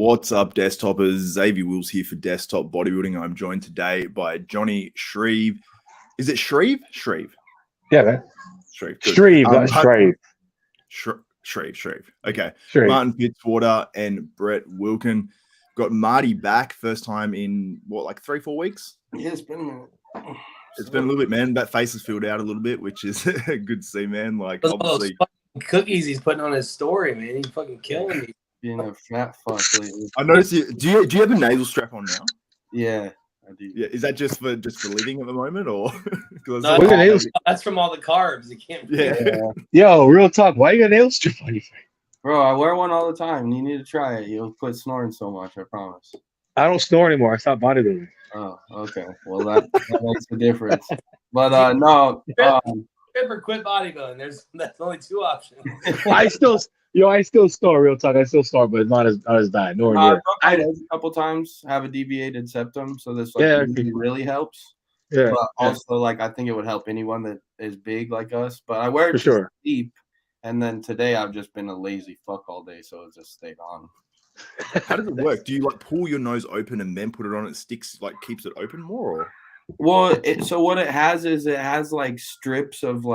What's up, Desktoppers? Xavier Wills here for Desktop Bodybuilding. I'm joined today by Jonni Shreve. Is it Shreve? Shreve. Yeah, man. Shreve. Shreve, not Shreve. Shreve. Okay. Shreve. Martin Fitzwater and Brett Wilkin. Got Marty back first time in, what, 3-4 weeks? Yeah, it's been a minute. It's been a little bit, man. That face has filled out a little bit, which is good to see, man. Obviously. Cookies he's putting on his story, man. He's fucking killing me. Being a fat fuck lately. I noticed you. Do you have a nasal strap on now? Yeah, I do. Yeah, is that just for living at the moment, or? No, that's from all the carbs. You can't. Yeah. Yo, real talk. Why you got a nail strip on your face? Bro, I wear one all the time. You need to try it. You'll quit snoring so much. I promise. I don't snore anymore. I stopped bodybuilding. Oh, okay. Well, that makes a difference. But no. Or quit bodybuilding. That's only two options. I still snore. Real talk. I still snore, but not as bad. Nor near. I a couple times have a deviated septum, so this really helps. Yeah. But also, I think it would help anyone that is big like us. But I wear it sure. deep, and then today I've just been a lazy fuck all day, so it just stayed on. How does it work? Do you pull your nose open and then put it on? It sticks, keeps it open more. Or? Well, so what it has strips of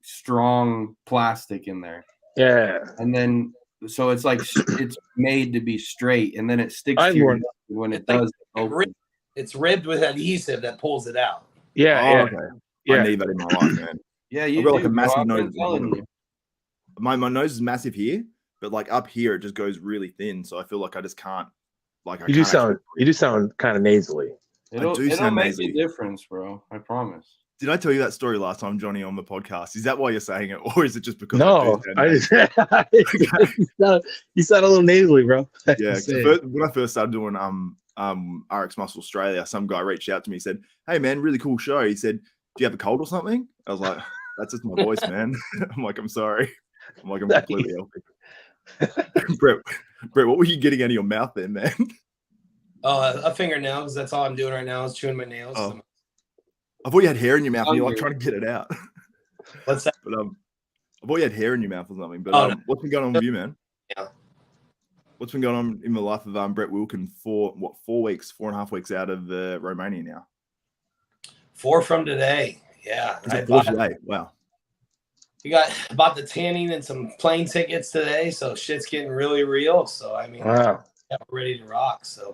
strong plastic in there. Yeah. And then so it's it's made to be straight, and then it sticks to your nose when it does. It's ribbed with adhesive that pulls it out. Yeah. Okay. Yeah. I need that in my life, man. Yeah, you got do, a massive nose. My nose is massive here, but up here it just goes really thin. So I feel like I just can't. You do sound kind of nasally. It'll make a difference, bro. I promise. Did I tell you that story last time, Jonni, on the podcast? Is that why you're saying it, or is it just because? No, you sound a little nasally, bro. Yeah, when I first started doing RX Muscle Australia, some guy reached out to me and said, "Hey, man, really cool show." He said, "Do you have a cold or something?" I was like, "That's just my voice, man." I'm sorry. I'm completely healthy. Brett, what were you getting out of your mouth then, man? A fingernail, because that's all I'm doing right now is chewing my nails. Oh. I thought you had hair in your mouth and you're trying to get it out. What's that? But I thought you had hair in your mouth or something. But what's been going on with you, man? Yeah. What's been going on in the life of Brett Wilkin for 4.5 weeks out of Romania now? 4 from today. Yeah. Today. Wow. We bought the tanning and some plane tickets today, so shit's getting really real. So wow. Yeah, we're ready to rock. So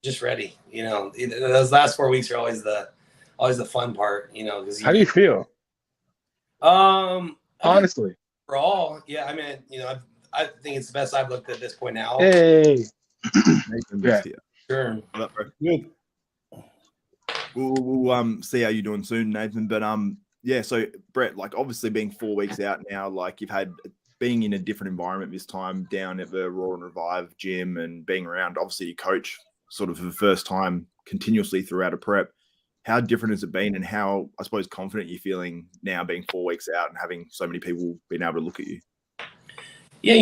just ready. Those last 4 weeks are always the fun part, because how do you feel? Honestly. Overall, yeah, I think it's the best I've looked at this point now. Hey. Yeah. Sure. Good. We'll see how you're doing soon, Nathan. But yeah, so Brett, obviously being 4 weeks out now, you've had being in a different environment this time down at the Raw and Revive gym and being around, obviously, your coach sort of for the first time continuously throughout a prep. How different has it been, and how, I suppose, confident you're feeling now being 4 weeks out and having so many people being able to look at you? Yeah,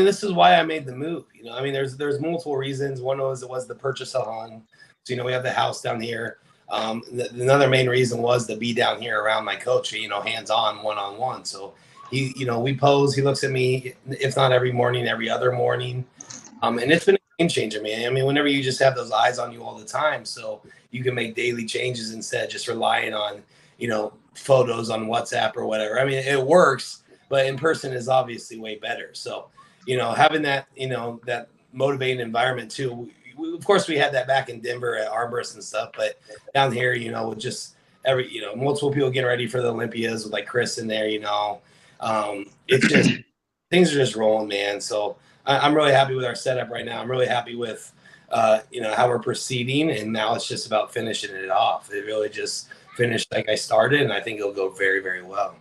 this is why I made the move. There's multiple reasons. One was it was the purchase of Han. So, we have the house down here. Another main reason was to be down here around my coach, hands-on, one-on-one. So we pose, he looks at me, if not every morning, every other morning. And it's been a game changer, man. Whenever you just have those eyes on you all the time, so you can make daily changes instead of just relying on, photos on WhatsApp or whatever. It works, but in person is obviously way better. So, having that, that motivating environment too. Of course, we had that back in Denver at Armbrust and stuff, but down here, with just multiple people getting ready for the Olympias with Chris in there, it's just things are just rolling, man. So I'm really happy with our setup right now. I'm really happy with, how we're proceeding, and now it's just about finishing it off. It really just finished like I started, and I think it'll go very, very well.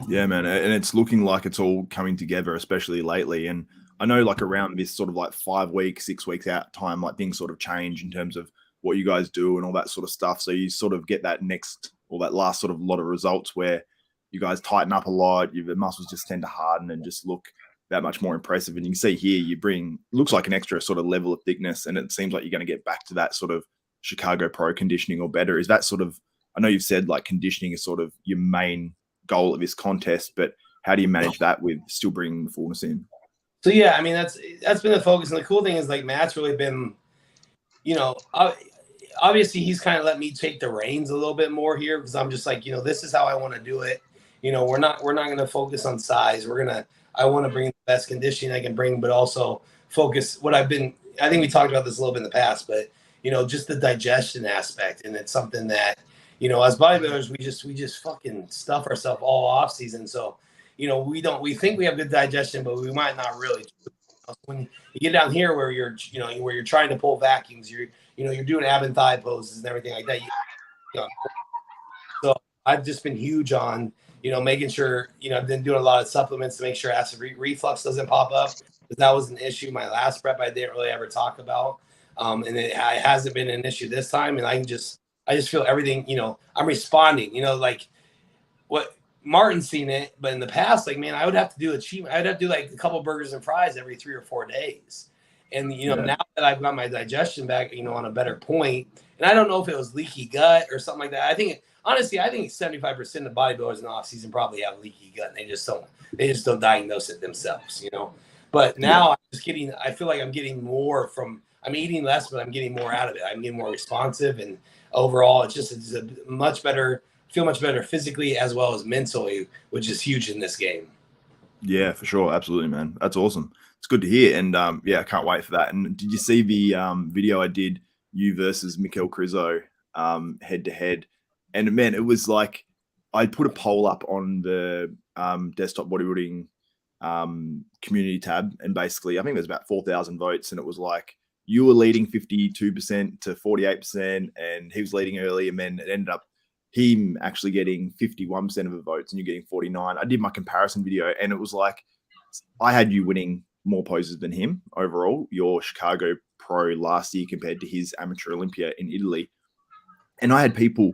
Yeah, man, and it's looking like it's all coming together, especially lately. And I know around this sort of 5 weeks, 6 weeks out time, things sort of change in terms of what you guys do and all that sort of stuff. So you sort of get that that last sort of lot of results where you guys tighten up a lot. The muscles just tend to harden and just look that much more impressive. And you can see here, you bring, looks like an extra sort of level of thickness. And it seems like you're going to get back to that sort of Chicago Pro conditioning or better. Is that sort of, I know you've said conditioning is sort of your main goal of this contest, but how do you manage that with still bringing the fullness in? So yeah, I mean that's been the focus, and the cool thing is like Matt's really been, you know, obviously he's kind of let me take the reins a little bit more here because I'm just like, you know, this is how I want to do it. You know, we're not going to focus on size. I want to bring the best conditioning I can bring, but also focus I think we talked about this a little bit in the past, but you know, just the digestion aspect, and it's something that, you know, as bodybuilders we just fucking stuff ourselves all off season. So, you know, we think we have good digestion, but we might not really. When you get down here where you're trying to pull vacuums, you're doing ab and thigh poses and everything like that. So I've just been huge on, you know, making sure, you know, I've been doing a lot of supplements to make sure acid reflux doesn't pop up, because that was an issue my last prep I didn't really ever talk about. And it hasn't been an issue this time. And I just feel everything, you know, I'm responding, you know, like what Martin's seen it, but in the past, like, man, I'd have to do like a couple burgers and fries every 3 or 4 days. And, you know, now that I've got my digestion back, you know, on a better point, and I don't know if it was leaky gut or something like that. I think 75% of bodybuilders in the off season probably have leaky gut, and they just don't diagnose it themselves, you know. But now I feel like I'm getting more from, I'm eating less, but I'm getting more out of it. I'm getting more responsive, and overall, it's a much better physically as well as mentally, which is huge in this game. Yeah, for sure. Absolutely, man. That's awesome. It's good to hear. And I can't wait for that. And did you see the video I did, you versus Michal Krizo head to head? And man, it was like, I put a poll up on the desktop bodybuilding community tab. And basically, I think there's about 4,000 votes. And it was like, you were leading 52% to 48%, and he was leading early. And then it ended up him actually getting 51% of the votes and you getting 49. I did my comparison video, and it was like, I had you winning more poses than him overall, your Chicago pro last year compared to his amateur Olympia in Italy. And I had people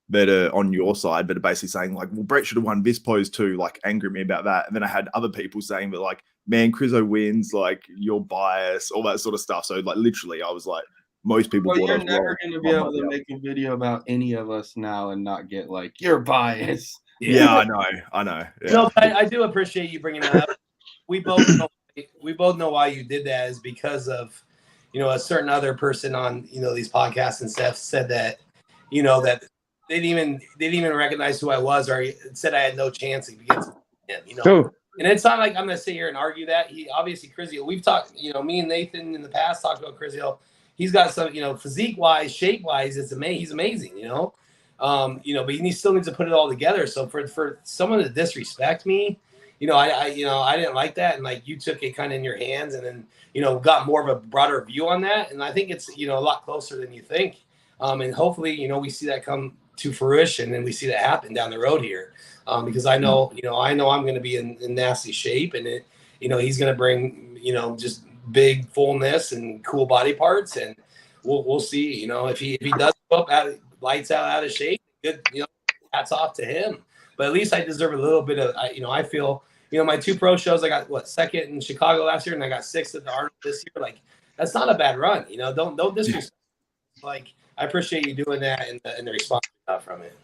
that are on your side, but are basically saying like, well, Brett should have won this pose too, like angry me about that. And then I had other people saying that like, man, Krizo wins, like you're biased, all that sort of stuff. So like literally I was like, most people. Well, you're never going to be able to make a video about any of us now and not get like, you're biased. Yeah, I know. Yeah. No, I do appreciate you bringing that up. We both know why you did that is because of, you know, a certain other person on, you know, these podcasts and stuff said that, you know, that they didn't even recognize who I was, or said I had no chance against him, you know. True. And it's not like I'm going to sit here and argue that. He obviously, Krizo, we've talked, you know, me and Nathan in the past talked about Krizo. He's got some, you know, physique wise, shape wise, it's amazing. He's amazing, you know. You know, but he still needs to put it all together. So for someone to disrespect me, you know, I didn't like that, and like you took it kind of in your hands, and then, you know, got more of a broader view on that, and I think it's, you know, a lot closer than you think. And hopefully, you know, we see that come to fruition, and we see that happen down the road here, because I know I'm going to be in nasty shape, and it, you know, he's going to bring, you know, just big fullness and cool body parts, and we'll see, you know, if he does go up lights out of shape, good, you know, hats off to him. But at least I deserve a little bit of, you know, I feel, you know, my 2 pro shows, I got second in Chicago last year, and I got 6th at the Arnold this year. Like, that's not a bad run, you know. Don't disrespect. Like, I appreciate you doing that and the response we got from it.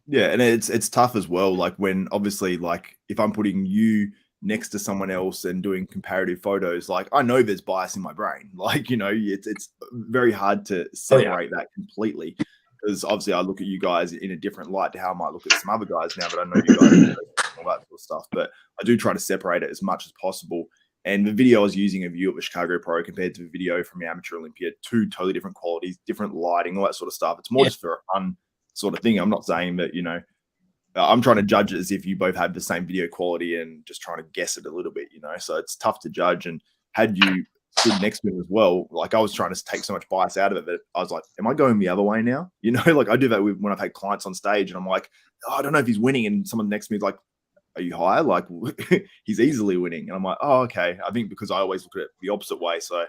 Yeah, and it's tough as well. Like when obviously, like if I'm putting you next to someone else and doing comparative photos, like I know there's bias in my brain. Like, you know, it's very hard to separate that completely, because obviously I look at you guys in a different light to how I might look at some other guys now that I know you guys and all that sort of stuff. But I do try to separate it as much as possible. And the video I was using of you at the Chicago Pro compared to the video from the Amateur Olympia, 2 totally different qualities, different lighting, all that sort of stuff. It's more just for a fun sort of thing. I'm not saying that, you know, I'm trying to judge it as if you both have the same video quality and just trying to guess it a little bit, you know. So it's tough to judge. And had you stood next to him as well, like I was trying to take so much bias out of it that I was like, am I going the other way now? You know, like I do that when I've had clients on stage and I'm like, oh, I don't know if he's winning. And someone next to me is like, are you high? Like he's easily winning. And I'm like, oh, okay. I think because I always look at it the opposite way. So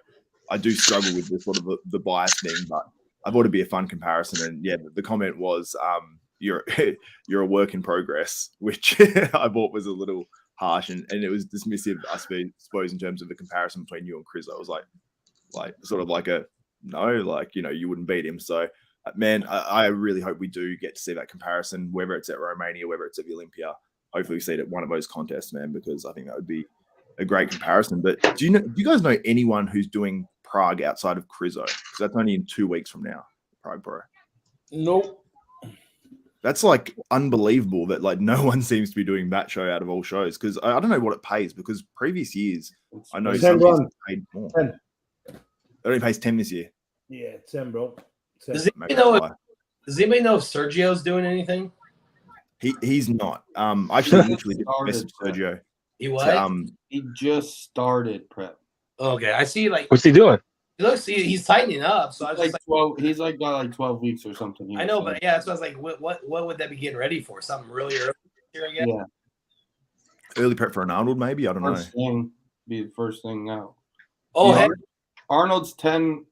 I do struggle with this sort of the bias thing, but I thought it'd be a fun comparison. And yeah, the comment was, you're a work in progress, which I thought was a little harsh and it was dismissive, I suppose, in terms of the comparison between you and Chris. I was like sort of like like, you know, you wouldn't beat him. So man, I really hope we do get to see that comparison, whether it's at Romania, whether it's at the Olympia. Hopefully we see it at one of those contests, man, because I think that would be a great comparison. But do you guys know anyone who's doing Prague outside of Krizo? Because that's only in 2 weeks from now, Prague Pro. Nope. That's like unbelievable that like no one seems to be doing that show out of all shows. Because I don't know what it pays, because previous years I know some years it's paid more. 10. It only pays 10 this year. Yeah, 10, bro. 10. Does anybody know if Sergio's doing anything? He's not. I actually literally did message Sergio. He what? He just started prep. Okay, I see. Like, What's he doing? he looks, he's tightening up. So I was Like just 12. He's like got like 12 weeks or something. I know, but yeah, that's what I was like. What would that be getting ready for? Something really early here, I guess. Yeah. Early prep for an Arnold, maybe. I don't know. First thing be the first thing now. Oh, Yeah. hey, Arnold's 10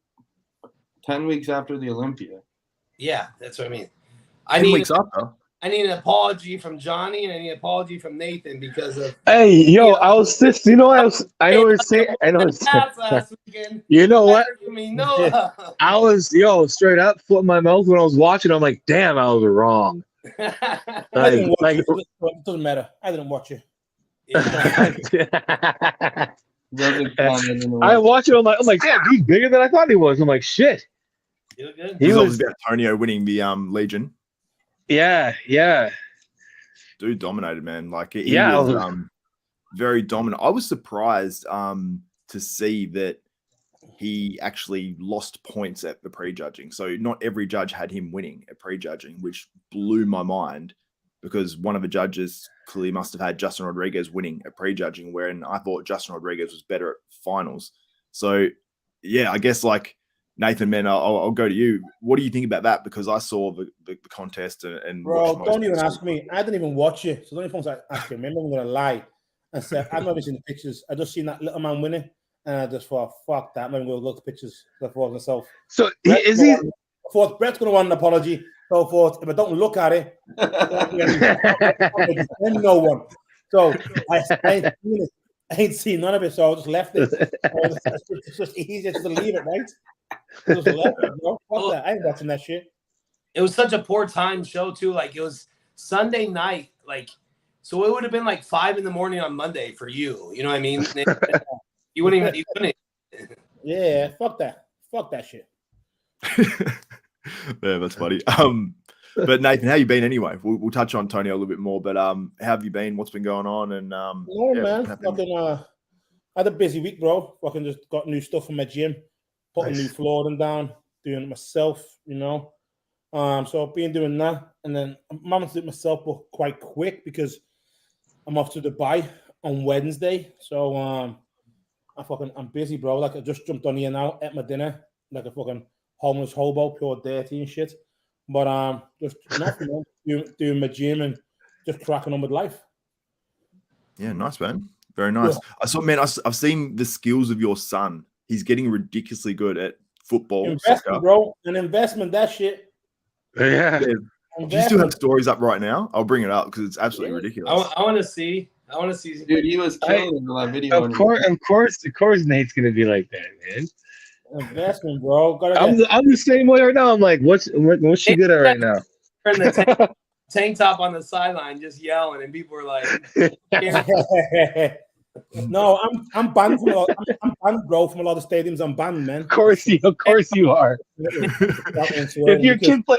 weeks after the Olympia. yeah, that's what I mean. 10 weeks after. I need an apology from Johnny, and I need an apology from Nathan because of. Hey, yo, I was just, you know, I know it's saying, I know it's last weekend. You know what? No. I was, straight up foot in my mouth when I was watching. I'm like, damn, I was wrong. I didn't watch it. It doesn't matter. I didn't watch it. I watch it. I'm like, damn, he's bigger than I thought he was. I'm like, shit. You look good. He was about Antonio winning the Legion. Yeah. Dude dominated, man. Like he Yeah, was very dominant. I was surprised to see that he actually lost points at the prejudging. So not every judge had him winning at prejudging, which blew my mind, because one of the judges clearly must have had Justin Rodriguez winning at prejudging, wherein I thought Justin Rodriguez was better at finals. So yeah, I guess like Nathan, man, I'll go to you. What do you think about that? Because I saw the contest and Bro, don't even ask me. I didn't even watch it. So the only things I ask him, maybe I'm gonna lie and say I've never seen the pictures. I just seen that little man winning, and I just thought, fuck that. I'm gonna go look at the pictures. I thought myself. So Brett's gonna want an apology. So forth. If I don't look at it, no one. So I ain't seen none of it. So I just left it. It's just easier to leave it, right? Just left it, bro. Fuck that. I ain't watching that shit. It was such a poor time show too. Like it was Sunday night. Like so, it would have been like 5 a.m. on Monday for you. You know what I mean? You wouldn't even. You couldn't. Yeah, fuck that. Fuck that shit. Yeah, that's funny. But Nathan, how you been anyway? We'll touch on Tony a little bit more, but how have you been? What's been going on? And man, fucking I had a busy week, bro. Fucking just got new stuff in my gym, putting new flooring down, doing it myself, you know. So I've been doing that, and then I'm managed to do it myself, but quite quick because I'm off to Dubai on Wednesday. So I'm busy, bro. Like I just jumped on here now, ate my dinner, like a fucking homeless hobo, pure dirty and shit. But just nothing, man. Doing my gym and just cracking on with life. Yeah, nice, man. Very nice. Yeah. I saw, man. I've seen the skills of your son. He's getting ridiculously good at football. Investment, soccer. bro. An investment. That shit. Yeah. Do you still have stories up right now? I'll bring it up because it's absolutely ridiculous. I want to see. Dude, he was killing in that video. Of course, Nate's gonna be like that, man. Investment, bro. I'm the same way right now. I'm like, what's she good at right now? Turn the tank top on the sideline, just yelling, and people were like, "No, I'm banned from I'm banned, bro, from a lot of stadiums. I'm banned, man." Of course you are. If your kid play,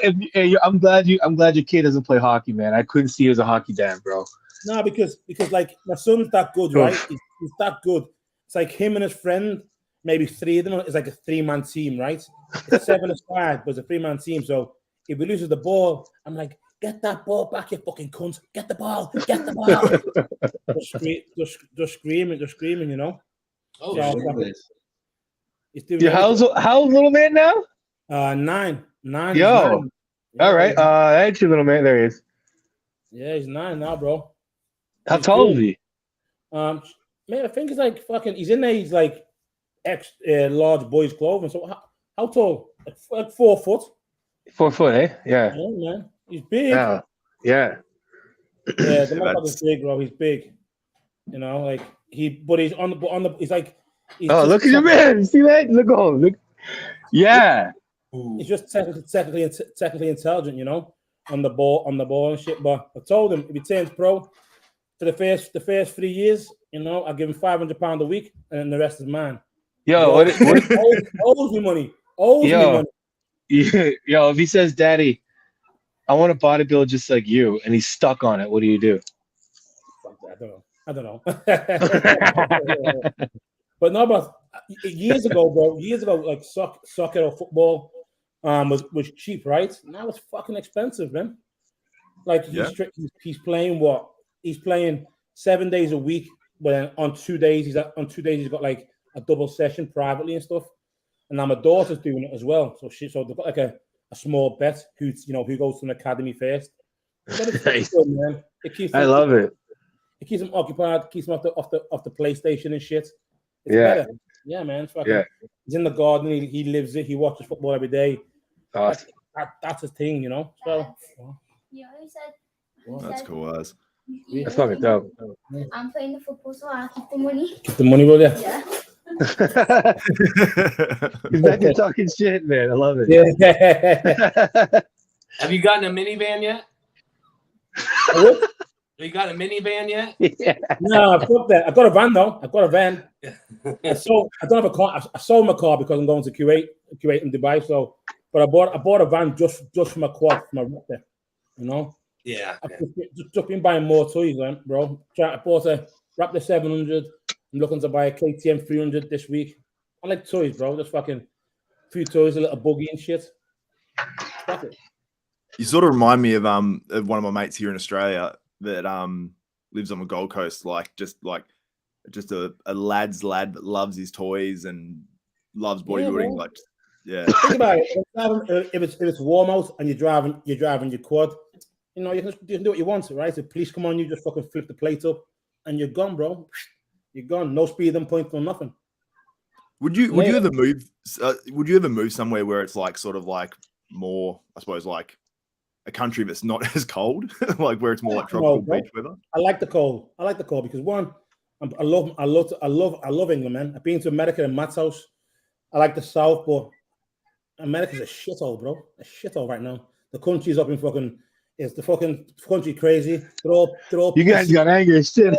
I'm glad your kid doesn't play hockey, man. I couldn't see you as a hockey dad, bro. No, because like my son's that good, right? He's that good. It's like him and his friend. Maybe 3 of them. It's like a 3-man team, right? It's 7 aside, but it's a 3-man team. So if he loses the ball, I'm like, get that ball back, you fucking cunt. Get the ball. just screaming, you know? Oh, so, how's little man now? 9. Yo. 9. All right. That's your little man. There he is. Yeah, he's 9 now, bro. How tall is he? Man, I think he's like fucking, he's in there, he's like large boys clothing. So how tall? Like 4 foot. 4 foot, eh? Yeah. Yeah, man. He's big. Yeah. The motherfucker's big, bro. He's big. You know, like but he's on the he's like look at your man. See that? Look. Yeah. He's just technically intelligent, you know, on the ball and shit. But I told him if he turns pro, for the first 3 years, you know, I give him £500 a week, and then the rest is mine. Yo, what owes me money? Yo, if he says, "Daddy, I want to bodybuild just like you," and he's stuck on it, what do you do? I don't know. But no, but years ago, like soccer or football was cheap, right? Now it's fucking expensive, man. Like he's playing what? He's playing 7 days a week, but on 2 days he's got like a double session privately and stuff. And now my daughter's doing it as well. So they've got like a small bet who goes to an academy first. Nice. Good, man. I love it. It keeps him occupied, keeps him off the PlayStation and shit. It's better. Yeah, man. It's fucking, he's in the garden. He lives it. He watches football every day. Awesome. That's his thing, you know. So that's cool, guys. That's fucking dope. I'm playing the football, so I'll keep the money. Keep the money, will you? Yeah. He's back there talking shit, man. I love it. Yeah. Have you gotten a minivan yet? Have you got a minivan yet? Yeah. No, fuck that. I've got a van though. I've got a van. I don't have a car. I sold my car because I'm going to Kuwait in Dubai. So, but I bought a van just for my quad, for my Raptor. You know. Yeah. I've just been buying more toys, man, bro. I bought a Raptor 700. I'm looking to buy a KTM 300 this week. I like toys, bro. Just fucking few toys, a little buggy and shit. Fuck it. You sort of remind me of one of my mates here in Australia that lives on the Gold Coast, just a lad's lad that loves his toys and loves bodybuilding. Think about it. If it's warm out and you're driving your quad, you know, you can do what you want, right? If police come on you, just fucking flip the plate up and you're gone, bro. You're gone. No speed and point or nothing. Would you ever move? Would you ever move somewhere where it's like sort of like more, I suppose, like a country that's not as cold, like where it's more like tropical beach weather? I like the cold. Because one, I love England, man. I've been to America and Matt's house. I like the South, but America's a shithole, bro. A shithole right now. The country's up in fucking. Is the fucking country crazy? They're all. You guys got angry shit.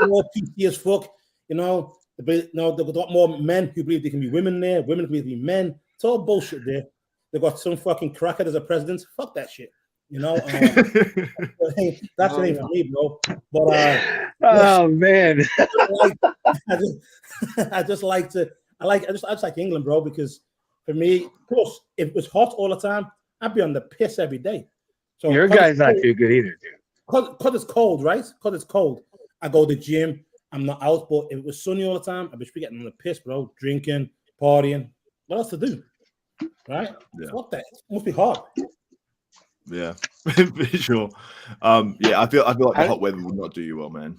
They're all PC as fuck. You know. They've got more men who believe they can be women there. Women can be men. It's all bullshit there. They've got some fucking crackhead as a president. Fuck that shit. You know. That's it for me, bro. But oh man. I just like England, bro, because for me, plus if it was hot all the time, I'd be on the piss every day. So your guy's not too good either, dude. Because it's cold, right? Because it's cold. I go to the gym. I'm not out, but if it was sunny all the time, I'd be getting on the piss, bro. Drinking, partying. What else to do? Right? Yeah. Fuck that. It must be hard. Yeah, for sure. I feel like the hot weather would not do you well, man.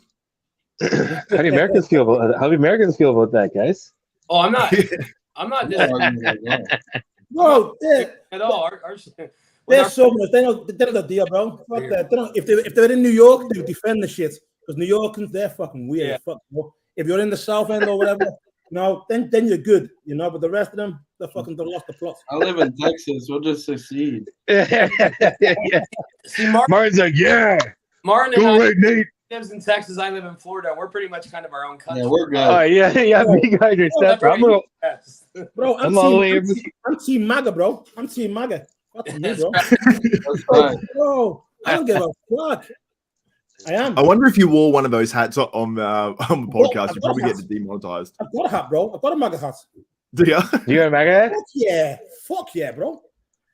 How do Americans feel about that, guys? Oh, I'm not Bro, at all. They're so much. They know the deal, bro. Fuck that. They don't, if they're in New York, they would defend the shit. Because New Yorkers, they're fucking weird. Yeah. Fuck, if you're in the South End or whatever, then you're good, you know. But the rest of them, they lost the plot. I live in Texas. We'll just succeed. See, Martin's like, Martin and right, Nate. lives in Texas. I live in Florida. We're pretty much kind of our own country. Yeah, we're good. Oh yeah. You guys are separate. Bro, I'm team MAGA, bro. I'm team MAGA. Fuck me, bro. That's right. Bro, I don't give a fuck. I am. I wonder if you wore one of those hats on the podcast, you probably get demonetized. I've got a hat, bro. I've got a MAGA hat. Do you? You got a MAGA hat? Fuck yeah, bro.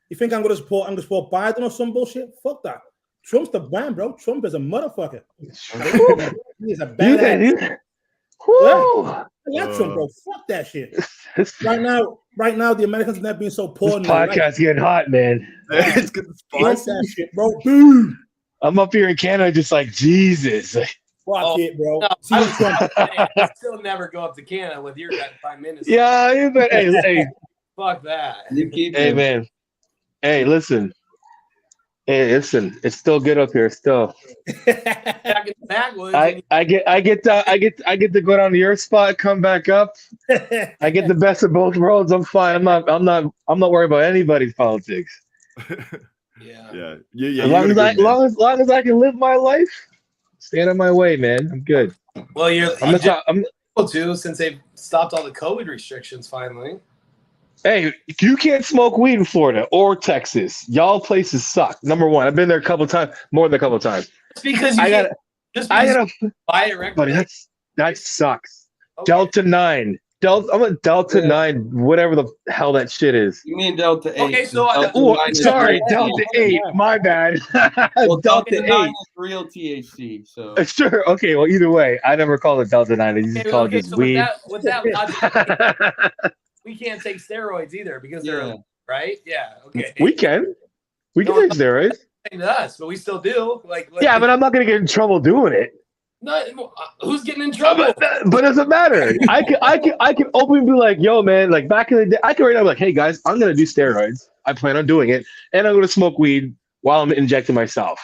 You think I'm gonna support Biden or some bullshit? Fuck that. Trump's the man, bro. Trump is a motherfucker. He's a badass. I like Trump, bro. Fuck that shit. Right now, the Americans have never been so poor. This podcast getting hot, man. It's good spice. That shit, bro. Boom. I'm up here in Canada, just like Jesus. Fuck it, bro. No, I still never go up to Canada with your guy Prime Minister. Yeah, but hey, fuck that. Hey, man. Hey, listen. It's still good up here. Still, Back in the backwoods. I get to go down to your spot, come back up. I get the best of both worlds. I'm fine. I'm not worried about anybody's politics. Yeah. As long as I can live my life, Stay out of my way, man. I'm good. Well, I'm too, since they've stopped all the COVID restrictions finally. Hey, you can't smoke weed in Florida or Texas. Y'all places suck. Number one, I've been there a couple times, more than a couple times. It's because I gotta buy it. Buddy, that sucks. Okay. Delta 9. I'm a Delta 9, whatever the hell that shit is. You mean Delta 8? Okay, so sorry, Delta 8. My bad. Well, Delta 8 is real THC. So sure. Okay. Well, either way, I never call it Delta 9. I just call it just weed. With that logic, we can't take steroids either because they're right. Yeah. Okay. We can take steroids. To us, but we still do. Like yeah, but I'm not gonna get in trouble doing it. No, who's getting in trouble? But it doesn't matter. I can openly be like, yo, man, like back in the day, I can right now be like, hey guys, I'm gonna do steroids. I plan on doing it, and I'm gonna smoke weed while I'm injecting myself,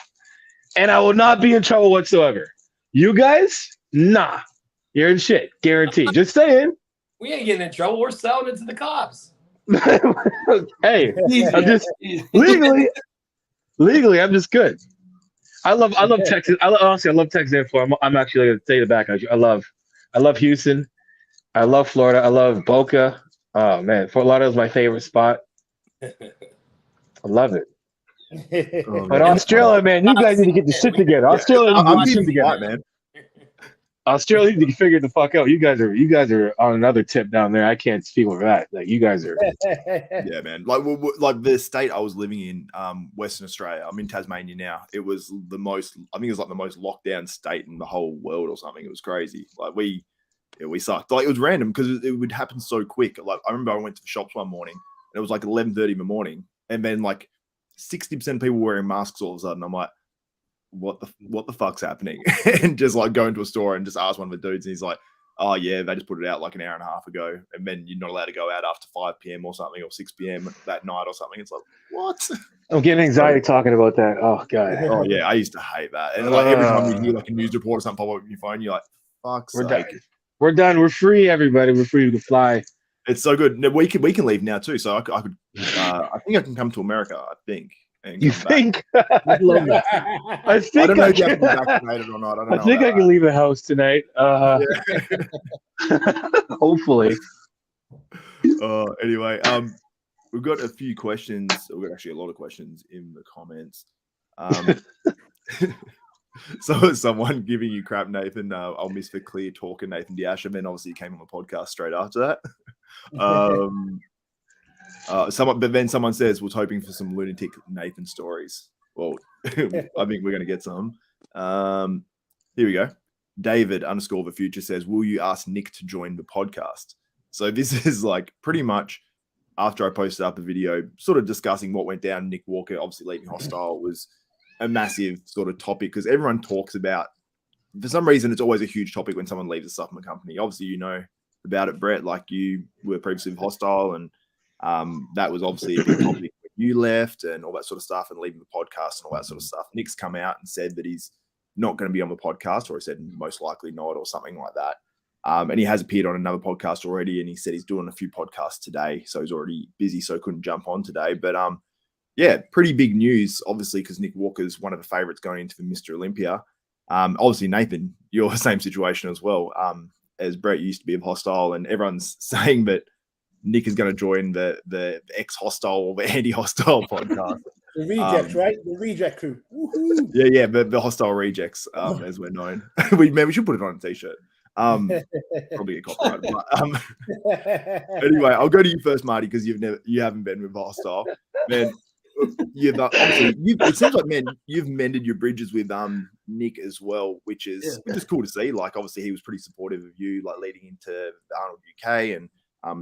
and I will not be in trouble whatsoever. You guys, nah, you're in shit, guaranteed. Just saying. We ain't getting in trouble. We're selling it to the cops. Hey, I'm just legally, I'm just good. I love Texas. Honestly, I love Texas and Florida. I'm actually going to say the back. I love Houston. I love Florida. I love Boca. Oh man, Fort Lauderdale is my favorite spot. I love it. But Australia, man, you guys need to get the shit together. Australia, I'm shit together, man. Australia need to figure the fuck out. You guys are on another tip down there. I can't speak for that. Like you guys are. Yeah, man. Like the state I was living in, Western Australia. I'm in Tasmania now. It was the most. I think it was like the most locked down state in the whole world or something. It was crazy. Like we sucked. Like it was random because it would happen so quick. Like I remember I went to the shops one morning and it was like 11:30 in the morning, and then like 60% of people were wearing masks all of a sudden. I'm like, what the fuck's happening? And just like go into a store and just ask one of the dudes, and he's like, oh yeah, they just put it out like an hour and a half ago, and then you're not allowed to go out after 5 p.m. or something, or 6 p.m. that night or something. It's like, what? I'm getting anxiety talking about that. Oh god. Oh yeah, I used to hate that. And like every time you hear like a news report or something pop up on your phone, you're like, fuck's sake. We're done. We're free, everybody. We're free to fly. It's so good. No, we can leave now too. So I could I think I can come to America, I think. You think? I love that. I don't know if you have to be vaccinated or not. I think I can leave the house tonight. Hopefully. Anyway, we've got a few questions. We've got actually a lot of questions in the comments. So someone giving you crap, Nathan. I'll miss for clear talking, Nathan Diasha. Then obviously you came on the podcast straight after that. But then someone says was hoping for some lunatic Nathan stories. Well, I think we're going to get some. Here we go. David _ the future says, will you ask Nick to join the podcast? So this is like pretty much after I posted up a video sort of discussing what went down. Nick Walker obviously leaving Hostile was a massive sort of topic because everyone talks about, for some reason, it's always a huge topic when someone leaves a supplement company. Obviously, you know about it, Brett, like you were previously with Hostile, and that was obviously a big topic when you left and all that sort of stuff, and leaving the podcast and all that sort of stuff. Nick's come out and said that he's not going to be on the podcast, or he said most likely not, or something like that. And he has appeared on another podcast already, and he said he's doing a few podcasts today, so he's already busy, so couldn't jump on today. But yeah, pretty big news, obviously, because Nick Walker's one of the favorites going into the Mr. Olympia. Obviously, Nathan, you're the same situation as well. As Brett used to be of Hostile, and everyone's saying that Nick is going to join the ex-Hostile or the anti-Hostile podcast. The rejects, right? The reject crew. Woo-hoo. Yeah, the Hostile rejects, as we're known. we should put it on a t-shirt. Probably get copyrighted. But, anyway, I'll go to you first, Marty, because you haven't been with Hostile. Man, it seems like, man, you've mended your bridges with Nick as well, which is cool to see. Like, obviously, he was pretty supportive of you, like leading into Arnold UK, and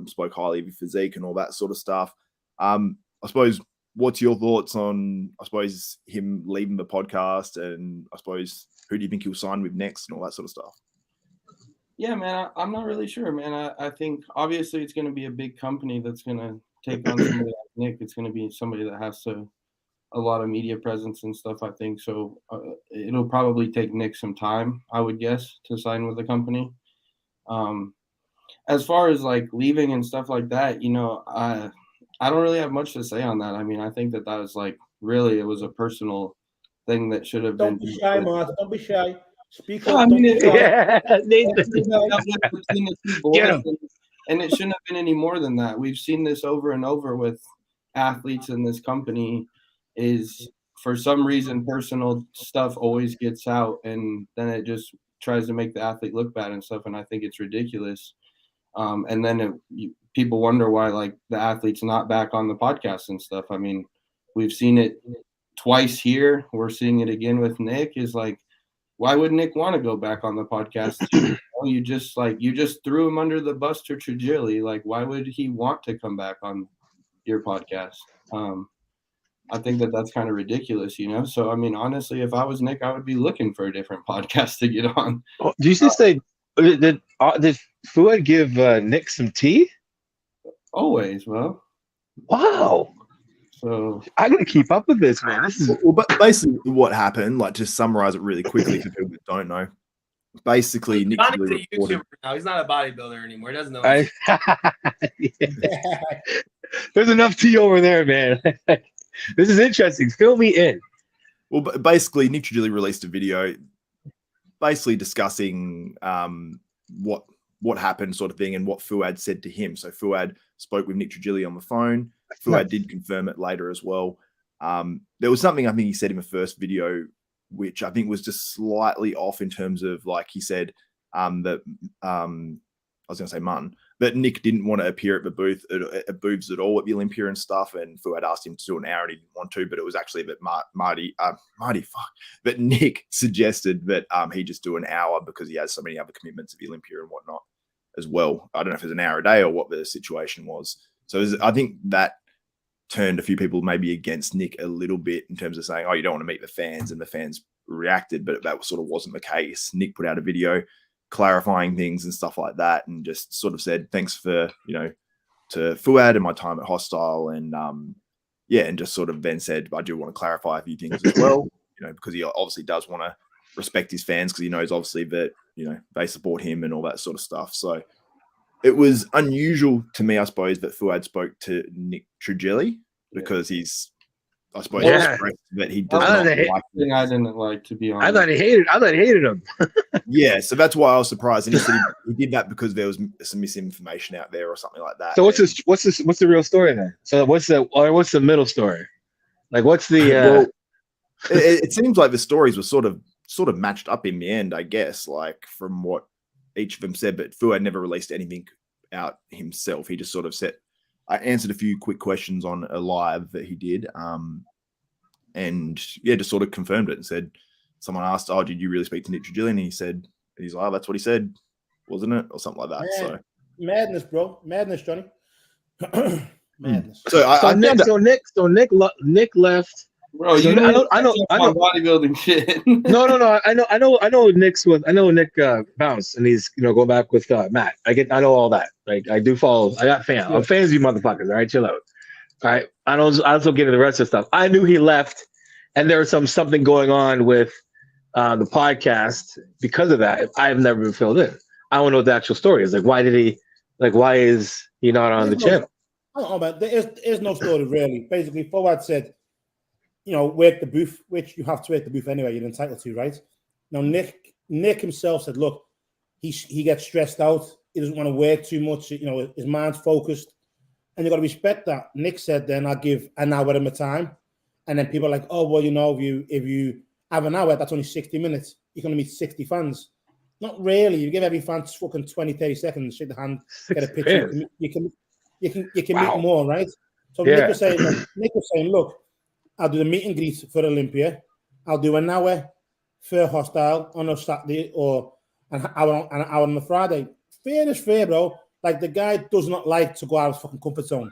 spoke highly of your physique and all that sort of stuff. I suppose, what's your thoughts on, I suppose, him leaving the podcast, and I suppose who do you think he'll sign with next and all that sort of stuff? Yeah, man, I'm not really sure, man. I think obviously it's going to be a big company that's going to take on somebody like Nick. It's going to be somebody that has a lot of media presence and stuff, I think. So it'll probably take Nick some time, I would guess, to sign with the company. As far as like leaving and stuff like that, you know, I don't really have much to say on that. I mean, I think that was like, really, it was a personal thing that should have been. Don't be shy, Martha. Don't be shy. Speak No, up. I mean, and it shouldn't have been any more than that. We've seen this over and over with athletes in this company. Is for some reason personal stuff always gets out, and then it just tries to make the athlete look bad and stuff. And I think it's ridiculous. And then people wonder why like the athlete's not back on the podcast and stuff. I mean, we've seen it twice here. We're seeing it again with Nick. Is like, why would Nick want to go back on the podcast? You just threw him under the bus to Trigilli. Like, why would he want to come back on your podcast? I think that's kind of ridiculous, you know? So, I mean, honestly, if I was Nick, I would be looking for a different podcast to get on. Oh, did you just say, did Fouad give Nick some tea? Always, well. Wow. So I gotta keep up with this, man. This is but basically what happened, like to summarize it really quickly for people that don't know. Basically, Nick Not really a reported. YouTuber now. He's not a bodybuilder anymore. He doesn't know. There's enough tea over there, man. This is interesting. Fill me in. Well, basically, Nick Trigilli released a video basically discussing what happened sort of thing and what Fouad said to him. So Fouad spoke with Nick Trigilli on the phone. Fouad did confirm it later as well. There was something I think he said in the first video, which I think was just slightly off in terms of like he said that I was going to say Martin, but Nick didn't want to appear at the booths at all at the Olympia and stuff. And Fouad asked him to do an hour and he didn't want to, but it was actually that but Nick suggested that he just do an hour because he has so many other commitments at the Olympia and whatnot as well. I don't know if it was an hour a day or what the situation was. So I think that turned a few people maybe against Nick a little bit in terms of saying, oh, you don't want to meet the fans, and the fans reacted, but that sort of wasn't the case. Nick put out a video clarifying things and stuff like that and just sort of said, thanks for, to Fouad and my time at Hostile. And and just sort of then said, I do want to clarify a few things as well, because he obviously does want to respect his fans because he knows obviously that, they support him and all that sort of stuff. So it was unusual to me, I suppose, that Fouad spoke to Nick Trigilli because he's, I suppose, expressed that he does not like him. I didn't like, to be honest. I thought he hated him. Yeah, so that's why I was surprised. And he said he did that because there was some misinformation out there or something like that. So what's the real story then? So what's the middle story? Like what's the well, it seems like the stories were sort of matched up in the end, I guess, like from what each of them said, but Fouad never released anything out himself. He just sort of I answered a few quick questions on a live that he did. Just sort of confirmed it and said, someone asked, oh, did you really speak to Nick Trigilli? And he's like, oh, that's what he said, wasn't it? Or something like that. Man, so madness, bro. Madness, Johnny. Madness. So Nick left. Bro, So I know bodybuilding shit. No. I know Nick's with. I know Nick bounced, and he's going back with Matt. I know all that. Like I do follow. I got fans. I'm fans of you motherfuckers. All right, chill out. All right. I also get into the rest of the stuff. I knew he left, and there was something going on with the podcast because of that. I've never been filled in. I want to know what the actual story is. Like, why did he? Like, why is he not on the channel? I don't know, man. There is no story really. Basically, Fouad said, work the booth, which you have to work the booth anyway. You're entitled to, right? Now, Nick himself said, look, he gets stressed out. He doesn't want to work too much. His mind's focused, and you got to respect that. Nick said, then I'll give an hour at a time, and then people are like, oh, well, if you have an hour, that's only 60 minutes. You're going to meet 60 fans. Not really. You give every fan fucking 20, 30 seconds, shake the hand, get a picture. You can meet more, right? So Nick was saying, look, I'll do the meet and greet for Olympia. I'll do an hour for Hostile on a Saturday or an hour on a Friday. Fair is fair, bro. Like the guy does not like to go out of his fucking comfort zone.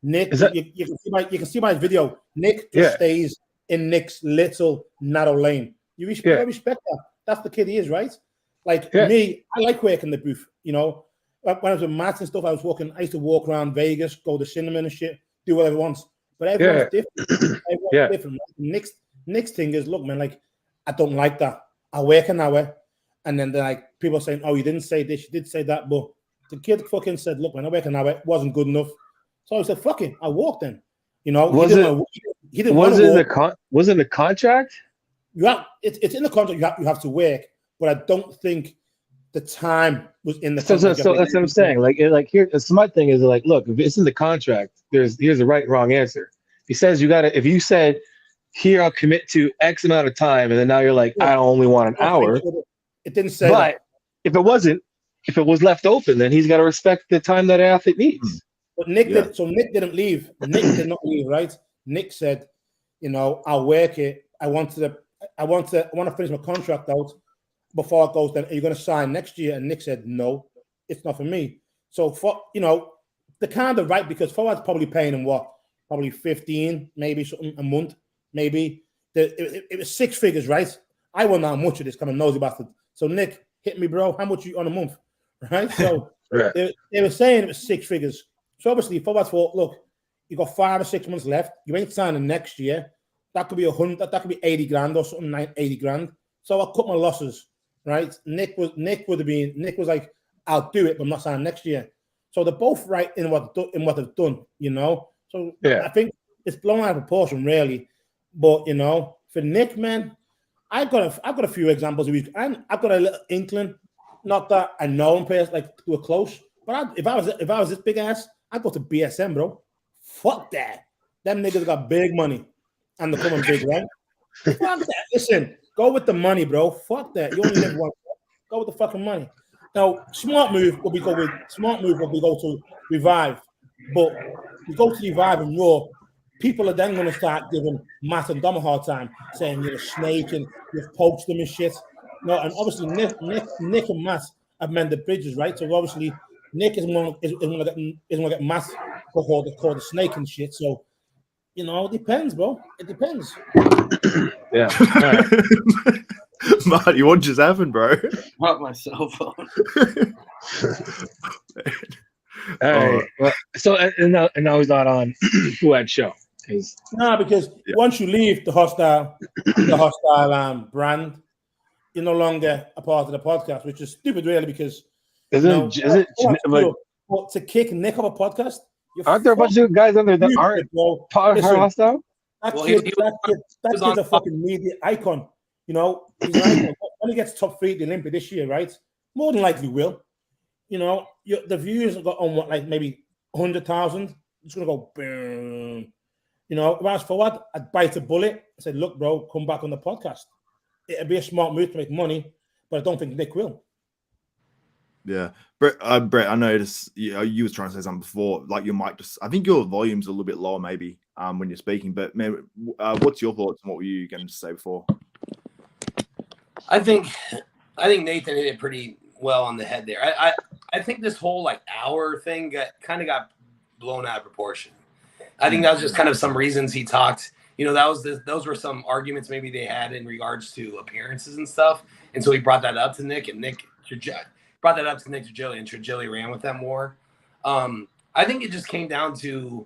Nick, you can see my video. Nick just stays in Nick's little narrow lane. You respect that. That's the kid he is, right? Like me, I like working the booth. When I was with Matt and stuff, I used to walk around Vegas, go to cinema and shit, do whatever I want. But everyone's different. Everyone's different. Nick's thing is, look, man, like, I don't like that. I work an hour, and then like people are saying, oh, you didn't say this, you did say that, but the kid fucking said, look, man, I work an hour, it wasn't good enough. So I said, fuck it, I walked then. Was it in the contract? It's in the contract. You have to work, but I don't think the time was in the So contract. that's what I'm saying. Like here, the smart thing is like, look, if it's in the contract, here's the right and wrong answer. He says if you said, here I'll commit to X amount of time, and then now you're like, I only want an hour. It didn't say but that. if it was left open, then he's got to respect the time that an athlete needs. But Nick didn't leave. Nick did not leave, right? Nick said, I'll work it. I want to finish my contract out before it goes. Then are you going to sign next year? And Nick said, no, it's not for me. So they're kind of right, because Forward's probably paying him probably 15, maybe something a month, maybe. It was 6 figures, right? I wonder how much of this kind of nosy bastard. So Nick, hit me, bro. How much you on a month, right? So they were saying it was 6 figures. So obviously, Forward thought, look, you got 5 or 6 months left. You ain't signing next year. That could be 100. That could be 80 grand or something, 80 grand. So I cut my losses, right? Nick was like, I'll do it, but I'm not signing next year. So they're both right in what they've done, So I think it's blown out of proportion, really. But for Nick, man, I've got a few examples of I've got a little inkling. Not that I know him players like we're close, but if I was this big ass, I'd go to BSM, bro. Fuck that. Them niggas got big money and they're coming big, right? Fuck that. Listen, go with the money, bro. Fuck that. You only live once. Go with the fucking money. Now, smart move will be go to Revive, but you go to Revive and Raw. People are then going to start giving Matt and Dom a hard time, saying you're a snake and you've poached them and shit. No, and obviously Nick and Matt have mended bridges, right? So obviously Nick isn't going to get Matt called the snake and shit. So it depends, bro. It depends. Yeah. Marty, what just happened, bro? Not my cell phone. All right. Well, so and now he's not on Fuad's show. Because once you leave the hostile brand, you're no longer a part of the podcast, which is stupid, really, because but to kick Nick off a podcast, aren't there a bunch of guys on there that aren't part of hostile? That kid's a fucking media icon. He's an icon. When he gets top 3 at the Olympia this year, right? More than likely will. The views have got on maybe 100,000. It's gonna go boom. Whereas Forward, I'd bite a bullet and say, look, bro, come back on the podcast. It'd be a smart move to make money, but I don't think Nick will. Yeah. Brett, I noticed you was trying to say something before, like your mic I think your volume's a little bit lower maybe when you're speaking, but man, what's your thoughts on what were you going to say before? I think Nathan hit it pretty well on the head there. I think this whole hour thing got blown out of proportion. I think that was just kind of some reasons he talked. Those were some arguments maybe they had in regards to appearances and stuff. And so he brought that up to Nick, and Nick brought that up to Nick Trigilli, and Trigilli ran with that more. I think it just came down to,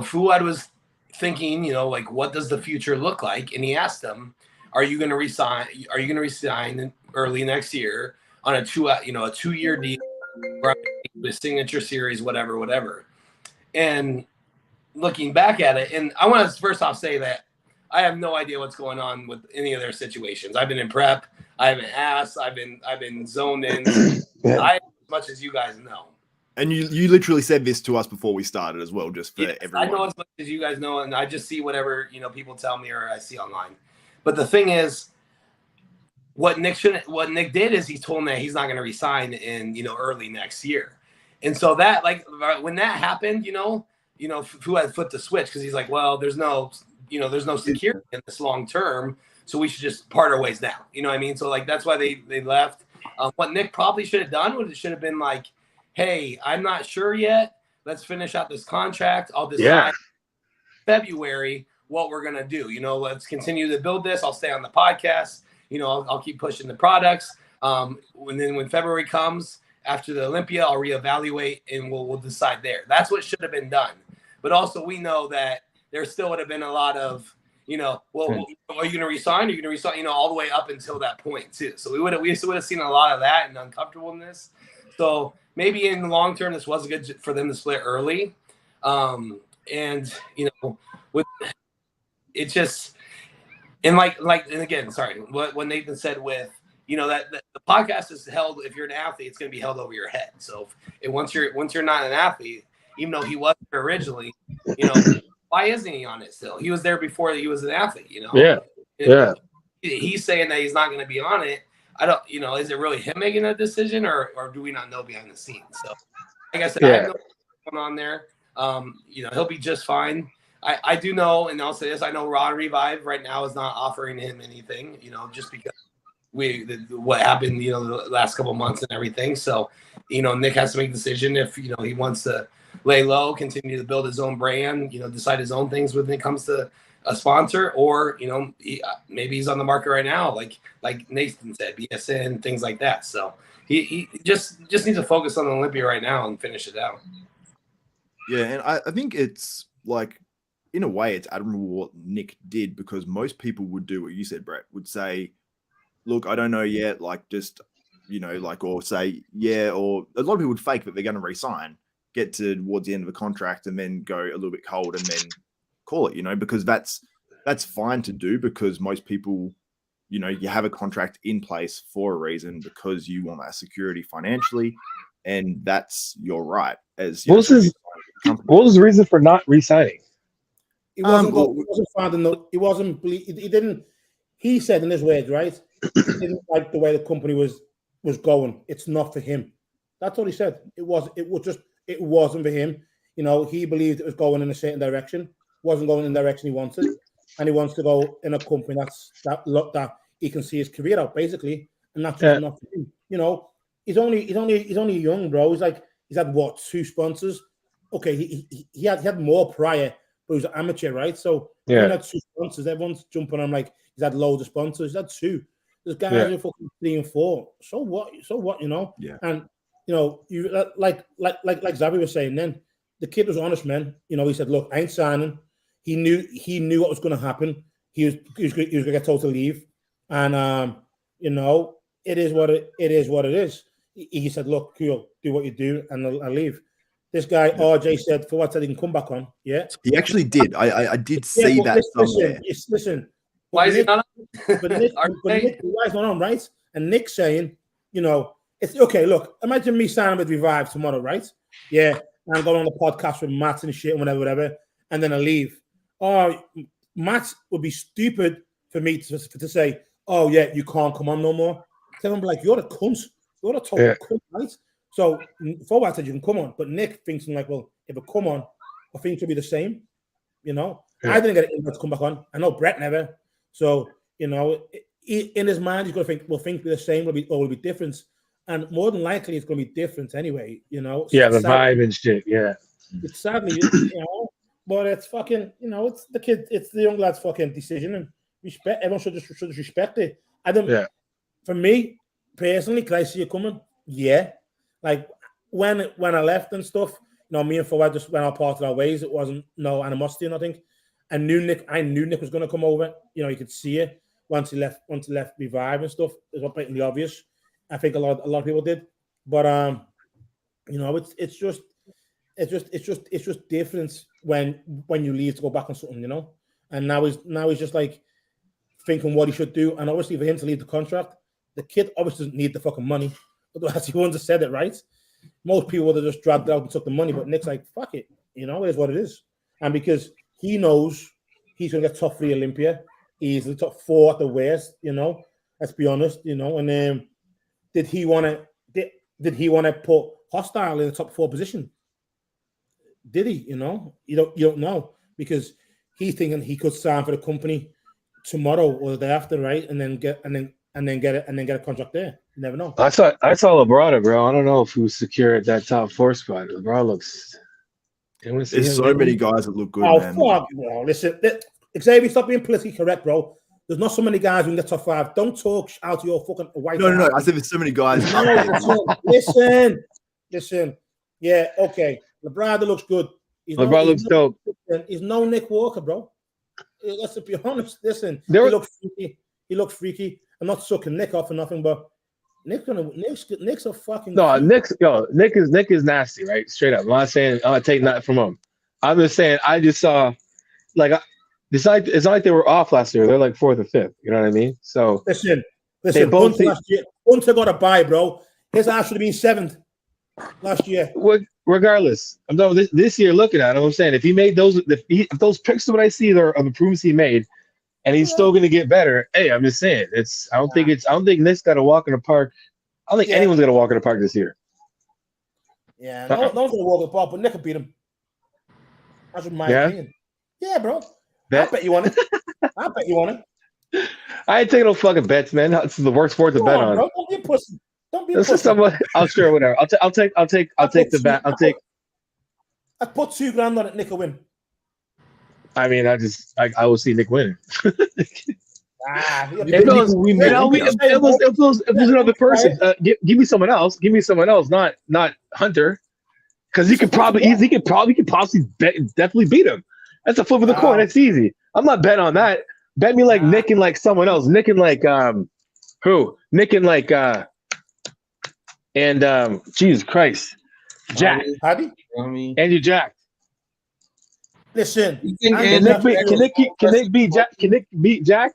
Fuad was thinking, what does the future look like? And he asked them, are you going to resign? Are you going to resign early next year on a 2-year deal, the signature series, whatever. And looking back at it, and I want to first off say that I have no idea what's going on with any of their situations. I've been in prep. I haven't asked. I've been zoned in. As much as you guys know. And you literally said this to us before we started as well, just for everyone. I know as much as you guys know, and I just see whatever people tell me or I see online. But the thing is, what Nick did is he told him that he's not going to resign in early next year, and so that when that happened, who had flipped the switch because he's like, well, there's no security in this long term, so we should just part our ways now. You know what I mean? So that's why they left. What Nick probably should have done was it should have been like, hey, I'm not sure yet. Let's finish out this contract. I'll decide February what we're going to do. Let's continue to build this. I'll stay on the podcast. I'll keep pushing the products. When February comes after the Olympia, I'll reevaluate and we'll decide there. That's what should have been done. But also we know that there still would have been a lot of, are you going to resign? Are you going to resign? All the way up until that point too. So we would have seen a lot of that and uncomfortableness. So maybe in the long term, this was good for them to split early. With it's just, and and again, sorry, what Nathan said with, you know, that the podcast is held, if you're an athlete, it's going to be held over your head. So once you're not an athlete, even though he wasn't originally, you know, why isn't he on it still? He was there before he was an athlete, you know? Yeah. He's saying that he's not going to be on it. I don't, you know, is it really him making that decision, or do we not know behind the scenes? So like I said, I have no going on there. You know, he'll be just fine. I do know, and I'll say this, I know Raw Revive right now is not offering him anything, you know, just because what happened, you know, the last couple of months and everything. So, you know, Nick has to make a decision if, you know, he wants to lay low, continue to build his own brand, you know, decide his own things when it comes to a sponsor, or, you know, maybe he's on the market right now, like Nathan said, BSN, things like that. So he just needs to focus on Olympia right now and finish it out. Yeah, and I think it's like, in a way, it's admirable what Nick did, because most people would do what you said, Brett, would say, look, I don't know yet, like, just, you know, like, or say, yeah, or a lot of people would fake that they're going to resign, get towards the end of the contract, and then go a little bit cold and then call it, you know, because that's fine to do, because most people, you know, you have a contract in place for a reason, because you want that security financially, and that's your right. As what was the reason for not resigning? He wasn't finding he didn't. He said in his words, right? He didn't like the way the company was going. It's not for him. That's what he said. It wasn't for him. You know, he believed it was going in a certain direction. Wasn't going in the direction he wanted, and he wants to go in a company that he can see his career out, basically, and that's just not for him. You know, he's only young, bro. He's had what, 2 sponsors? Okay, he had more prior, but he was an amateur, right? So he had 2 sponsors. Everyone's jumping on like he's had loads of sponsors. He's had 2. There's guys who are fucking 3 and 4. So what, you know? Yeah. And you know, you like Xavier was saying, then the kid was honest, man. You know, he said, look, I ain't signing. He knew what was going to happen. He was going to get told to leave, and you know, it is what it is. He said, look, cool, do what you do, and I'll leave. This guy RJ said, for what, said he can come back on. Yeah, he actually did. I did see that somewhere. Listen. Why is he not on? But Nick, why is not on, right? And Nick saying, you know, it's okay. Look, imagine me signing with Revive tomorrow, right? Yeah, and I'm going on the podcast with Matt and shit and whatever, and then I leave. Oh, Matt would be stupid for me to say, oh yeah, you can't come on no more. Tell him, like, you're the cunt. You're the total cunt, right? So before I said you can come on, but Nick thinks like, well, if I come on, I think it'll be the same. You know, I didn't get an invite to come back on. I know Brett never. So, you know, in his mind, he's going to think, well, things will be the same, will be different. And more than likely, it's going to be different anyway, you know. Yeah, the vibe and shit, It's sadly, you know, but it's fucking, you know, it's the young lad's fucking decision, and respect. Everyone should just respect it. I don't, for me, personally, can I see it coming? Yeah. Like, when I left and stuff, you know, me and Fawad just went our parted our ways. It wasn't no animosity or nothing. I knew Nick was going to come over. You know, you could see it once he left Revive and stuff. It was blatantly obvious. I think a lot of people did, but you know, it's just different when you leave to go back on something, you know. And now he's just like thinking what he should do. And obviously for him to leave the contract, the kid obviously doesn't need the fucking money. Otherwise he wouldn't have said it, right? Most people would have just dragged it out and took the money, but Nick's like, fuck it, you know, it is what it is. And because he knows he's gonna get top 3 Olympia, he's the top 4 at the worst, you know. Let's be honest, you know. And did he want to put Hostile in the top 4 position? Did he? You know, you don't know, because he's thinking he could sign for the company tomorrow or the day after, right? And then get a contract there. You never know. I saw Labrada, bro. I don't know if he was secure at that top 4 spot. Labrada looks. There's so many guys that look good, man. Fuck, bro. Listen, Xavier, stop being politically correct, bro. There's not so many guys who can get top 5. Don't talk out to your fucking white. No. I said there's so many guys. Listen. Yeah, okay. Labrada looks good. Labrada looks dope. He's no Nick Walker, bro. Let's be honest. Listen, he looks freaky. I'm not sucking Nick off or nothing, but Nick's a fucking. No, Nick is nasty, right? Straight up. I'm not saying I'm not taking that from him. I'm just saying I just saw, like, it's not like they were off last year. They're like 4th or 5th. You know what I mean? So listen, Listen, both Hunter got a bye, bro. His ass should have been 7th last year. Regardless, I'm done with this year. Looking at it, I'm saying if he made those, if those picks of what I see there of improvements he made, and he's still going to get better. Hey, I'm just saying I don't think Nick's got to walk in the park. I don't think anyone's going to walk in the park this year. Yeah, no one's going to walk in the park, but Nick will beat him. That's my opinion. Yeah, bro. I bet you on it. I bet you on it. I ain't taking no fucking bets, man. It's the worst sport to bet on. Bro. Don't be a pussy. Don't be a pussy. I'll sure whatever. I'll take the bet. I put $2,000 on it. Nick will win. I mean, I will see Nick win. If it was another person, give me someone else. Give me someone else, not Hunter, because he could possibly definitely beat him. That's a flip of the coin. That's easy. I'm not betting on that. Bet me like Nick and like someone else. Nick and like who? Nick and like Jesus Christ, Jack. Andrew Jack. Listen, can Nick beat Jack? Can Nick beat Jack?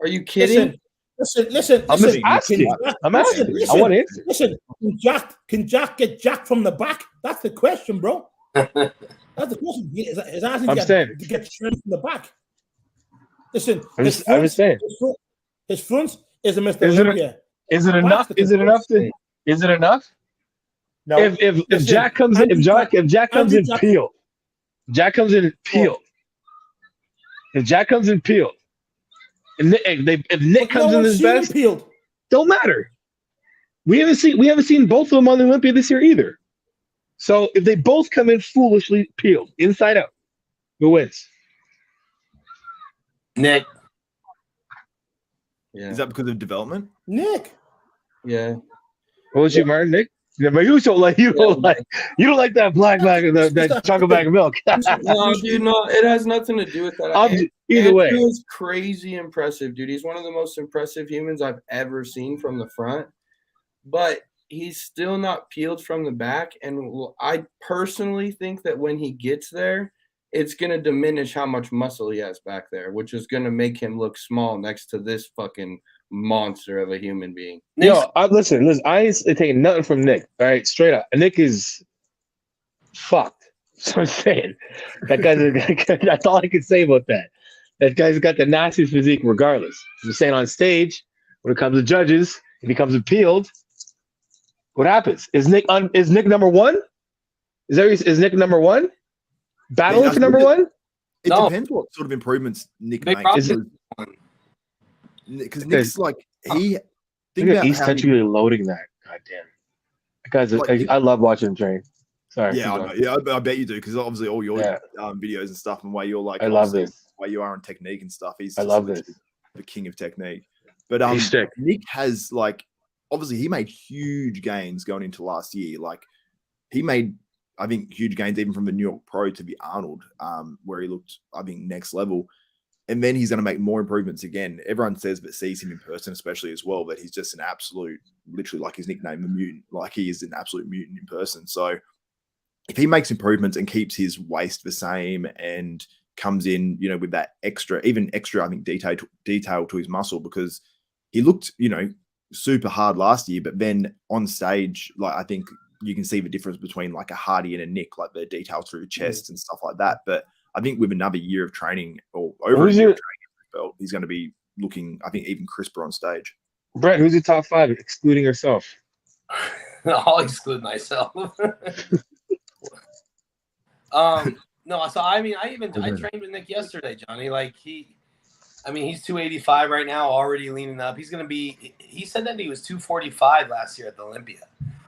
Are you kidding? Listen. I'm asking. I want to answer. Listen, can Jack get Jack from the back? That's the question, bro. That's the question. Is asking to get strength from the back. Listen, I'm just saying. His front is a Mr. Olympia. Is it enough? Is it enough? No. If Jack comes in, peeled. Jack comes in peeled. If Jack comes in peeled, if Nick comes in his best, peeled. Don't matter. We haven't seen both of them on the Olympia this year either. So if they both come in foolishly peeled, inside out, who wins? Nick. Yeah. Is that because of development? Nick. Yeah. What was you, Martin? Nick? Yeah, but you don't like that black bag of that chocolate bag of milk. No, dude, no, it has nothing to do with that. Either way, he was crazy impressive, dude. He's one of the most impressive humans I've ever seen from the front, but he's still not peeled from the back. And I personally think that when he gets there, it's gonna diminish how much muscle he has back there, which is gonna make him look small next to this fucking monster of a human being. Yo, listen, I ain't taking nothing from Nick. All right, straight up. Nick is fucked. That's what I'm saying. That guy's that's all I can say about that. That guy's got the nastiest physique regardless. I'm saying on stage, when it comes to judges, if he comes appealed, what happens? Is Nick number one? Is Nick number one? Battling for number one? It depends what sort of improvements Nick makes. Because Nick's like think about he's essentially loading that. Goddamn, that guy's. Like, I love watching him train. Sorry. Yeah, I know. Yeah, I bet you do because obviously all your videos and stuff and why you're like. I love this. Why you are on technique and stuff. I love this. The king of technique. But Nick has like obviously he made huge gains going into last year. Like he made I think huge gains even from the New York Pro to the Arnold, where he looked I think next level. And then he's going to make more improvements again. Everyone says that sees him in person, especially as well, that he's just an absolute, literally like his nickname, the mutant. Like he is an absolute mutant in person. So if he makes improvements and keeps his waist the same and comes in, with that extra, I think, detail to his muscle, because he looked, super hard last year, but then on stage, like I think you can see the difference between like a Hardy and a Nick, like the detail through the chest and stuff like that. But I think with another year of training or over a year of training belt, he's going to be looking, I think, even crisper on stage. Brett, who's your top 5, excluding yourself? I'll exclude myself. No, so I trained with Nick yesterday, Johnny. Like he's 285 right now, already leaning up. He's going to be. He said that he was 245 last year at the Olympia.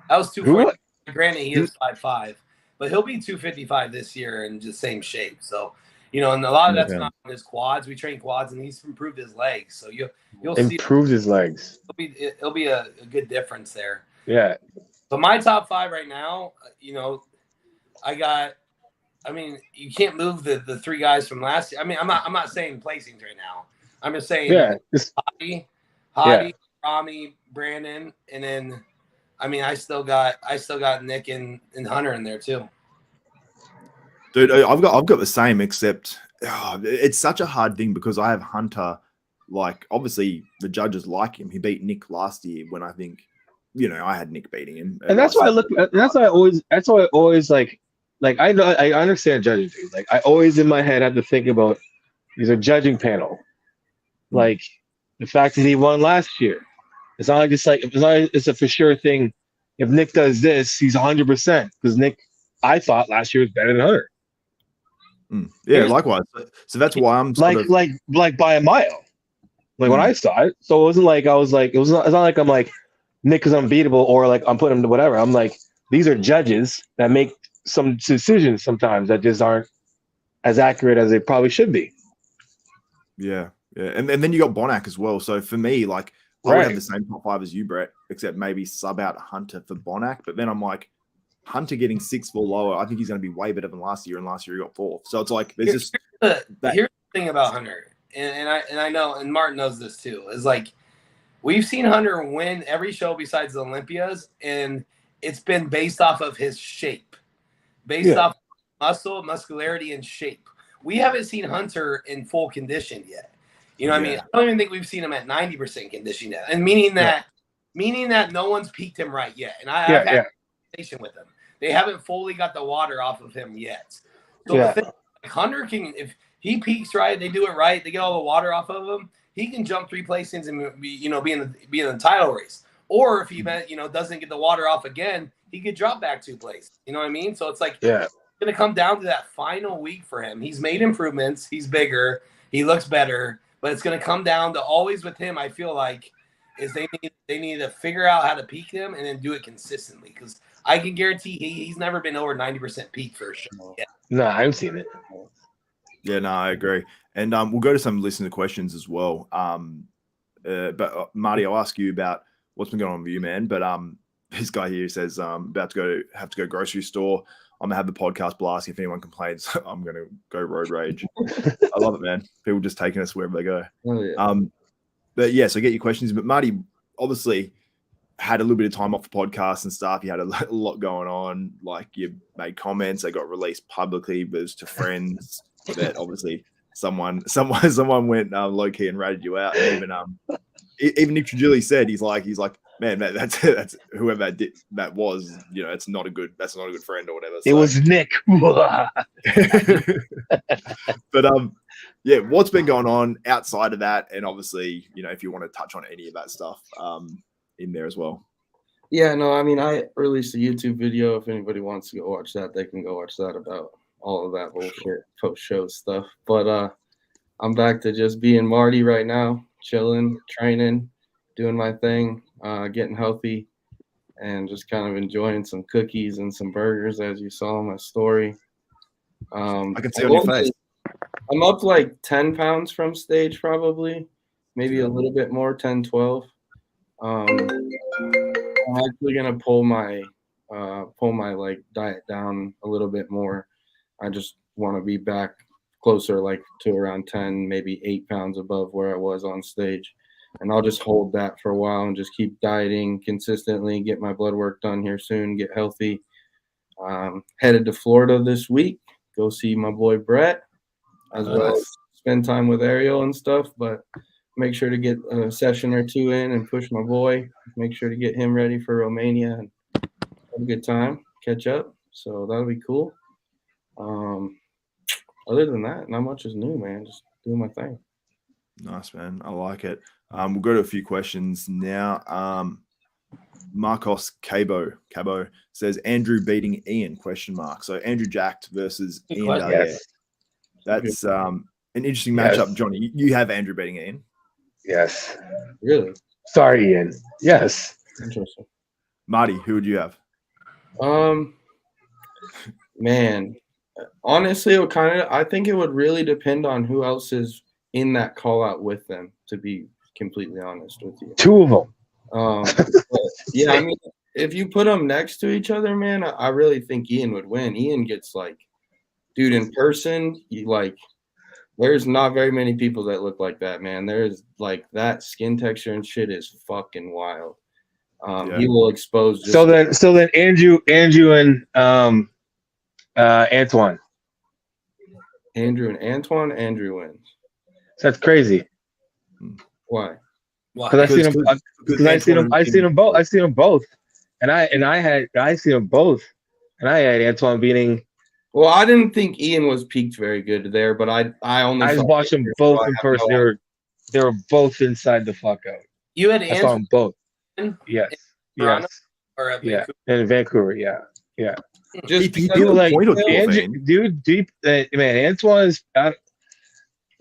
I was 240. Granted, he is 5'5". But he'll be 255 this year in just same shape. So, and a lot of that's not on his quads. We train quads, and he's improved his legs. So you'll see improved his legs. It'll be a good difference there. Yeah. But my top 5 right now, you can't move the 3 guys from last year. I mean, I'm not saying placings right now. I'm just saying Hadi, Rami, Brandon, and then. I still got Nick and Hunter in there too. Dude, I've got the same, except it's such a hard thing because I have Hunter like obviously the judges like him. He beat Nick last year when I think, I had Nick beating him. And that's why I look. That's why I always like I know I understand judging things. Like I always in my head have to think about these are judging panel. Like the fact that he won last year. It's not like it's a for sure thing. If Nick does this, he's 100% because Nick, I thought last year was better than Hunter. Yeah, likewise. So that's why I'm like by a mile. Like when I saw it, so it wasn't like it's not like I'm like Nick is unbeatable or like I'm putting him to whatever. I'm like these are judges that make some decisions sometimes that just aren't as accurate as they probably should be. Yeah, and then you got Bonac as well. So for me, like I would have the same top 5 as you, Brett, except maybe sub out Hunter for Bonac. But then I'm like, Hunter getting 6 for lower, I think he's going to be way better than last year, and last year he got 4th. So it's like there's just here's the thing about Hunter, and I know, and Martin knows this too, is like we've seen Hunter win every show besides the Olympias, and it's been based off of his shape, off muscle, muscularity, and shape. We haven't seen Hunter in full condition yet. You know what I mean? I don't even think we've seen him at 90% condition yet, and meaning that no one's peaked him right yet. And I've had a conversation with him. They haven't fully got the water off of him yet. So the thing, like Hunter can, if he peaks right, they do it right, they get all the water off of him, he can jump 3 placings and be in the title race. Or if he doesn't get the water off again, he could drop back 2 places. You know what I mean? So it's like it's gonna come down to that final week for him. He's made improvements, he's bigger, he looks better, but it's gonna come down to always with him, I feel like, is they need to figure out how to peak him and then do it consistently. Because I can guarantee he's never been over 90% peak for sure. Yeah. No, I haven't seen it. Yeah, no, I agree. And we'll go to some listener questions as well. But Marty, I'll ask you about what's been going on with you, man. But this guy here says about to have to go grocery store. I'm gonna have the podcast blast. If anyone complains, I'm gonna go road rage. I love it, man. People just taking us wherever they go. Oh, yeah. But yeah, so get your questions. But Marty obviously had a little bit of time off the podcast and stuff. You had a lot going on. Like you made comments. They got released publicly, but it was to friends. That obviously someone went low key and ratted you out. And even Nick Trigilli said he's like, man, that's whoever that was. It's not a good. That's not a good friend or whatever. So. It was Nick. But yeah, what's been going on outside of that, and obviously, if you want to touch on any of that stuff, in there as well. Yeah, no, I mean, I released a YouTube video. If anybody wants to go watch that, they can go watch that about all of that bullshit post-show stuff. But I'm back to just being Marty right now, chilling, training, doing my thing, getting healthy, and just kind of enjoying some cookies and some burgers, as you saw in my story. I can see on your face. I'm up like 10 pounds from stage, probably, maybe a little bit more, 10, 12. I'm actually gonna pull my like diet down a little bit more. I just want to be back closer, like to around 10, maybe 8 pounds above where I was on stage, and I'll just hold that for a while and just keep dieting consistently. Get my blood work done here soon. Get healthy. Headed to Florida this week. Go see my boy Brett, as well as spend time with Ariel and stuff. But make sure to get a session or 2 in and push my boy. Make sure to get him ready for Romania and have a good time, catch up. So that'll be cool. Other than that, not much is new, man. Just doing my thing. Nice, man. I like it. We'll go to a few questions now. Marcos Cabo says Andrew beating Ian ? So Andrew jacked versus Ian. Yes. That's an interesting matchup, Johnny. You have Andrew beating Ian. Yes. Really? Sorry, Ian. Yes. Interesting. Marty, who would you have? Man, honestly, I think it would really depend on who else is in that call out with them, to be completely honest with you. 2 of them. Yeah, I mean, if you put them next to each other, man, I really think Ian would win. Ian gets dude, in person, there's not very many people that look like that, man. There's that skin texture and shit is fucking wild. He will expose. So then Andrew and Antoine. Andrew and Antoine. Andrew wins. That's crazy. Why? Why? Because I seen them both. I seen them both, and I seen them both, and I had Antoine beating. Well, I didn't think Ian was peaked very good there, but I just watched them both in person. They were both inside the fuck out. You had I saw them both. Yes. Toronto or in Vancouver. Yeah. Just people like Andrew, dude, man.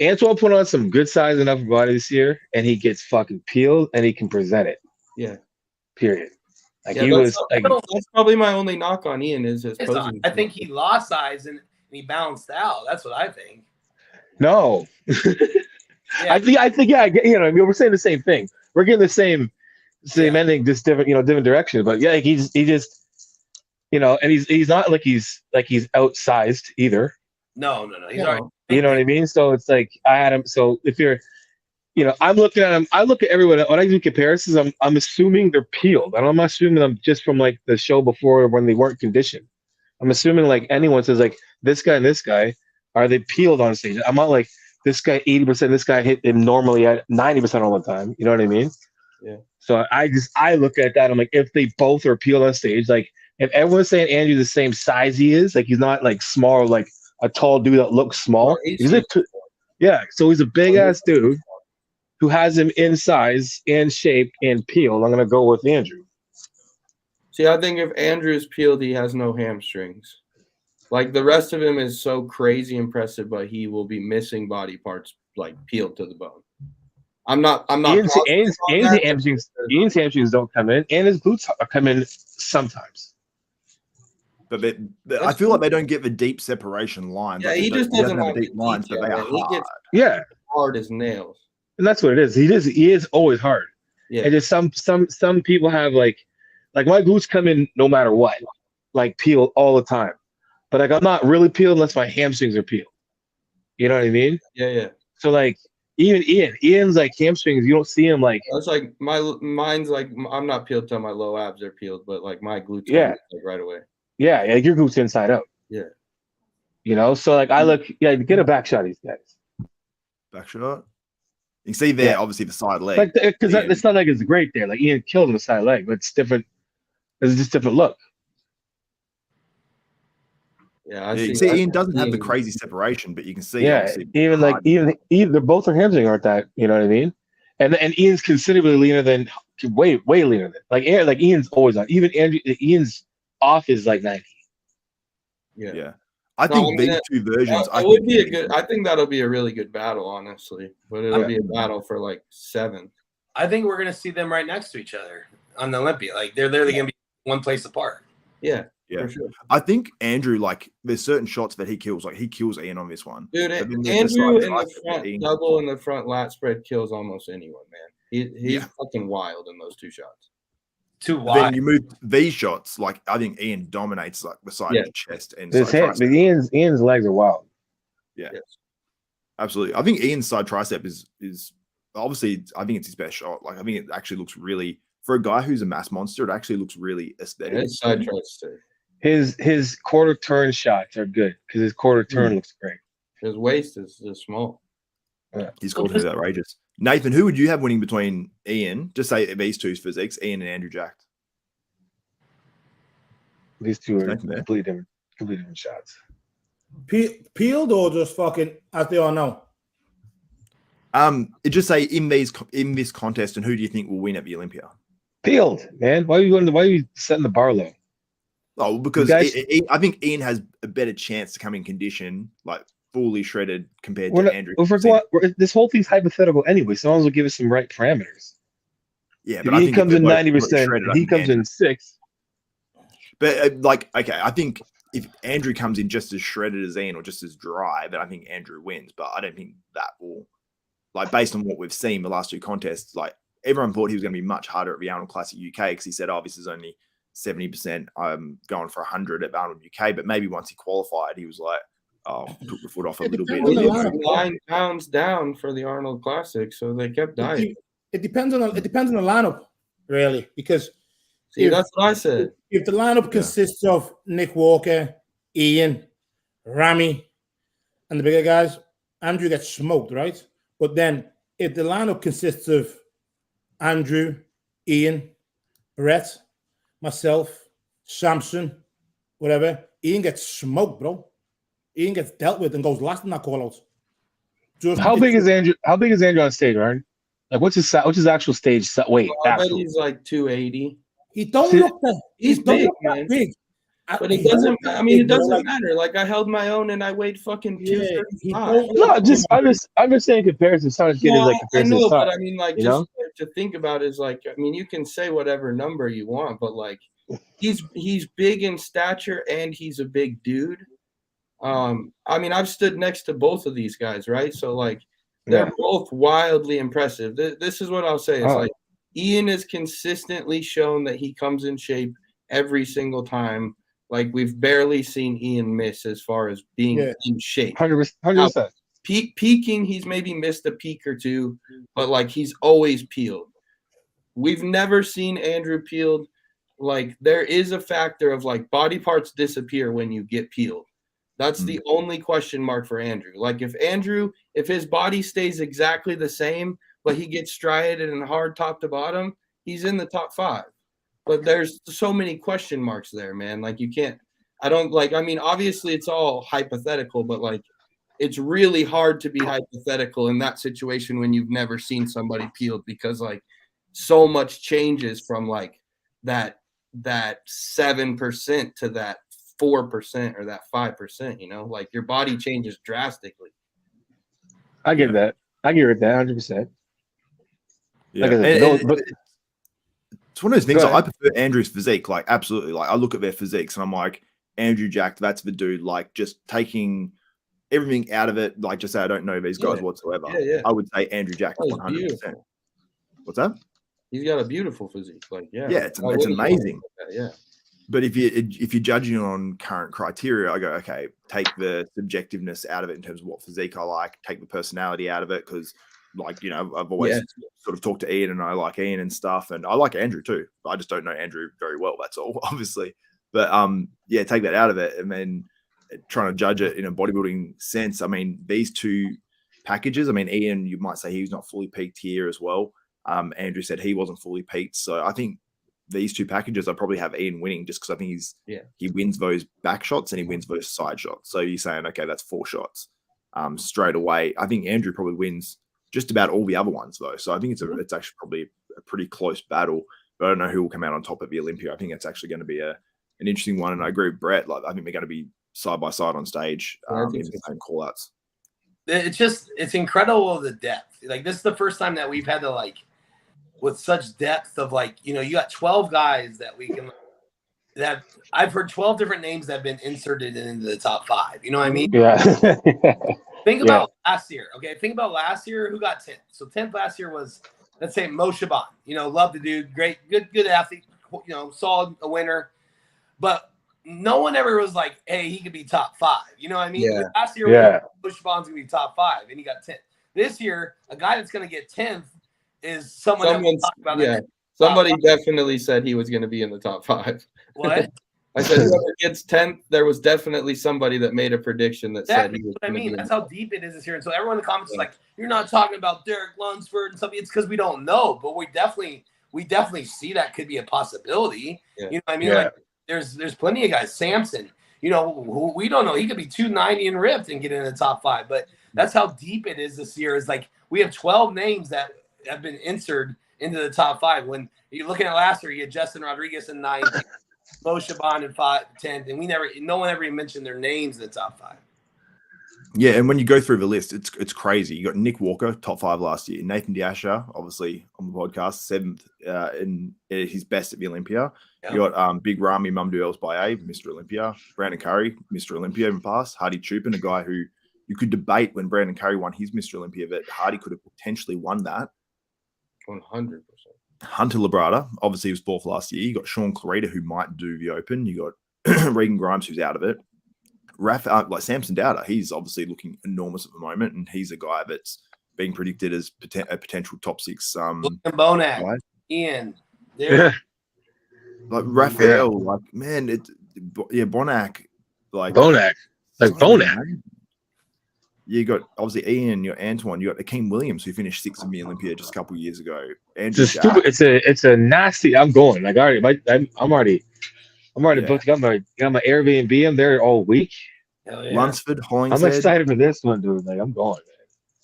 Antoine put on some good size and upper body this year, and he gets fucking peeled, and he can present it. Yeah. Period. Like that's probably my only knock on Ian is his posing. I think he lost size and he balanced out. That's what I think. No. I think yeah, I mean, we're saying the same thing. We're getting the same ending, just different, different directions. But yeah, he just, and he's not like he's outsized either. No. He's already. You know what I mean? So it's like I had him. So if you're, I'm looking at him. I look at everyone when I do comparisons. I'm assuming they're peeled. I'm not assuming them just from like the show before when they weren't conditioned. I'm assuming like anyone says like this guy and this guy, are they peeled on stage? I'm not like this guy 80%, this guy hit him normally at 90% all the time. You know what I mean? Yeah. So I look at that. I'm like, if they both are peeled on stage, like if everyone's saying Andrew's the same size he is, like he's not like small, like a tall dude that looks small. He's like, so he's a big ass dude who has him in size and shape and peeled. I'm gonna go with Andrew. See, I think if Andrew's peeled, he has no hamstrings. Like the rest of him is so crazy impressive, but he will be missing body parts like peeled to the bone. I'm not. Ian's hamstrings don't come in, and his glutes come in sometimes. But I feel like they don't get the deep separation lines. Yeah, he just doesn't have deep lines, but they are hard. Hard as nails. And that's what it is. He is always hard. Yeah. And just some people have like my glutes come in no matter what, like peeled all the time. But like I'm not really peeled unless my hamstrings are peeled. You know what I mean? Yeah. So like even Ian's like hamstrings, you don't see him like. That's like mine's like I'm not peeled till my low abs are peeled, but like my glutes like right away. Yeah, your glutes inside out. Yeah. So like I look, get a back shot of these guys. Back shot. You can see there, obviously the side leg. Like because it's not like it's great there. Like Ian killed him the side leg, but it's different. It's just different look. Yeah, Ian doesn't have the crazy separation, but you can see. Yeah, even both are hamstring aren't that. You know what I mean? And Ian's considerably leaner than way leaner than like Ian's always on. Even Andrew, Ian's off is like 90. Yeah. I think these two versions. I think that'll be a really good battle, honestly. But it'll be a battle for like 7. I think we're gonna see them right next to each other on the Olympia. Like they're literally gonna be one place apart. Yeah. Yeah, for sure. I think Andrew, like, there's certain shots that he kills. Like, he kills Ian on this one. Dude, Andrew in the front double and the front lat spread kills almost anyone, man. He's fucking wild in those 2 shots. Too wide. Then you move these shots, like, I think Ian dominates, like, the side of the chest. And Ian's legs are wild. Yeah. Yes. Absolutely. I think Ian's side tricep is obviously, I think it's his best shot. Like, I think it actually looks really, for a guy who's a mass monster, it actually looks really aesthetic. Yeah, his side tricep. His quarter turn shots are good because his quarter turn looks great. His waist is small. Yeah. His quarter is outrageous. Nathan, who would you have winning between Ian? Just say these two's physiques, Ian and Andrew Jack. These two are completely different shots. Peeled or just fucking as they are now? Just say in this contest, and who do you think will win at the Olympia? Peeled, man. Why are you setting the bar low? Oh, because I think Ian has a better chance to come in condition, like fully shredded compared to Andrew. This whole thing's hypothetical anyway. Someone will give us some right parameters. Yeah, but he comes in 90%. He comes in 6. But I think if Andrew comes in just as shredded as Ian or just as dry, then I think Andrew wins. But I don't think that will, like, based on what we've seen the last 2 contests, like everyone thought he was going to be much harder at the Arnold Classic UK because he said, "Oh, this is only 70%. I'm going for 100 at Arnold UK." But maybe once he qualified, he was like, "Oh, took the foot off a little bit." 9 pounds down for the Arnold Classic, so they kept dying. It depends on the lineup, really, because that's what I said. If the lineup consists of Nick Walker, Ian, Ramy, and the bigger guys, Andrew gets smoked, right? But then if the lineup consists of Andrew, Ian, Brett, myself, Samson, whatever, Ian gets smoked, bro. Ian gets dealt with and goes last in that call out. How big is Andrew? How big is Andrew on stage, right? Like, what's his actual stage weight? Well, I bet he's like 280. He don't look that. He's Don't big, look that man. big. But it doesn't. I mean, it doesn't matter. Like I held my own and I weighed fucking 235. No, just I'm just saying comparison. Sounds getting like comparison. I know, but I mean, like, you just to think about is like, I mean, you can say whatever number you want, but like, he's big in stature and he's a big dude. I mean, I've stood next to both of these guys, right? So like, they're both wildly impressive. This is what I'll say. It's like Ian has consistently shown that he comes in shape every single time. Like, we've barely seen Ian miss as far as being in shape. 100%. Peaking, he's maybe missed a peak or two, but like he's always peeled. We've never seen Andrew peeled. Like, there is a factor of like body parts disappear when you get peeled. That's the only question mark for Andrew. Like, if his body stays exactly the same, but he gets striated and hard top to bottom, he's in the top 5. But there's so many question marks there, man. Like, you can't, I mean, obviously it's all hypothetical, but like, it's really hard to be hypothetical in that situation when you've never seen somebody peeled, because like so much changes from like that 7% to that 4% or that 5%, you know, like your body changes drastically. I get that. I get it, that 100%. Yeah. But it's one of those things. I prefer Andrew's physique, like absolutely. Like, I look at their physiques and I'm like, Andrew Jack, that's the dude. Like, just taking everything out of it. Like, just say I don't know these guys whatsoever. I would say Andrew Jack 100%. What's that? He's got a beautiful physique. Like, it's amazing. Yeah. But if you're judging on current criteria, I go, okay, take the subjectiveness out of it in terms of what physique I like, take the personality out of it, because, like, you know, I've always sort of talked to Ian and I like Ian and stuff, and I like Andrew too. I just don't know Andrew very well, that's all, obviously. But take that out of it, and then trying to judge it in a bodybuilding sense. I mean, these two packages, I mean, Ian, you might say he's not fully peaked here as well. Andrew said he wasn't fully peaked. So I think these two packages, I probably have Ian winning, just because I think he wins those back shots and he wins those side shots. So you're saying, okay, that's 4 shots straight away. I think Andrew probably wins just about all the other ones though. So I think it's actually probably a pretty close battle, but I don't know who will come out on top of the Olympia. I think it's actually going to be an interesting one. And I agree with Brett. Like, I think they're going to be side by side on stage in the same call outs. It's incredible, the depth. Like, this is the first time that we've had to, like, with such depth of, like, you know, you got 12 guys that we can, that I've heard 12 different names that have been inserted into the top 5. You know what I mean? Yeah. Think about last year. Okay. Think about last year. Who got 10th? So 10th last year was, let's say, Moshe Ban. You know, love the dude. Great, good athlete. You know, solid, a winner. But no one ever was like, hey, he could be top 5. You know what I mean? Yeah. Last year, Moshe Ban's going to be top 5, and he got 10th. This year, a guy that's going to get 10th is someone that we'll talk about. Yeah. Somebody definitely said he was going to be in the top 5. What? I said, whoever gets 10th, there was definitely somebody that made a prediction that said he was. What I mean, that's how deep it is this year. And so everyone in the comments is like, you're not talking about Derek Lunsford and something. It's because we don't know, but we definitely see that could be a possibility. Yeah. You know what I mean? Like, there's plenty of guys. Samson, you know, who we don't know. He could be 290 and ripped and get in the top 5. But that's how deep it is this year. Is like, we have 12 names that have been inserted into the top 5. When you're looking at last year, you had Justin Rodriguez in 9th, Moshe Ban in 10th, and no one ever even mentioned their names in the top 5. Yeah, and when you go through the list, it's crazy. You got Nick Walker, top 5 last year. Nathan D'Asha, obviously on the podcast, 7th in his best at the Olympia. Yeah. You got Big Ramy Mamduels Baye, Mr. Olympia. Brandon Curry, Mr. Olympia in the past. Hardy Chupin, a guy who you could debate when Brandon Curry won his Mr. Olympia, that Hardy could have potentially won that. 100%. Hunter Labrada, obviously, was 4th last year. You got Sean Clarita, who might do the Open. You got Regan Grimes, who's out of it. Like Samson Dowder, he's obviously looking enormous at the moment, and he's a guy that's being predicted as a potential top 6. Bonak, guy. Ian, like Raphael, like, man, Bonak, like Bonak. you got obviously Ian, you got Antoine, you got Akeem Williams, who finished 6th in the Olympia just a couple of years ago. Andrew Jack. It's a nasty. I'm going. Like I'm already Yeah. booked. Got my Airbnb. I'm there all week. Hell yeah. Lunsford, Hollingshead. I'm excited for this one, dude. Like I'm going,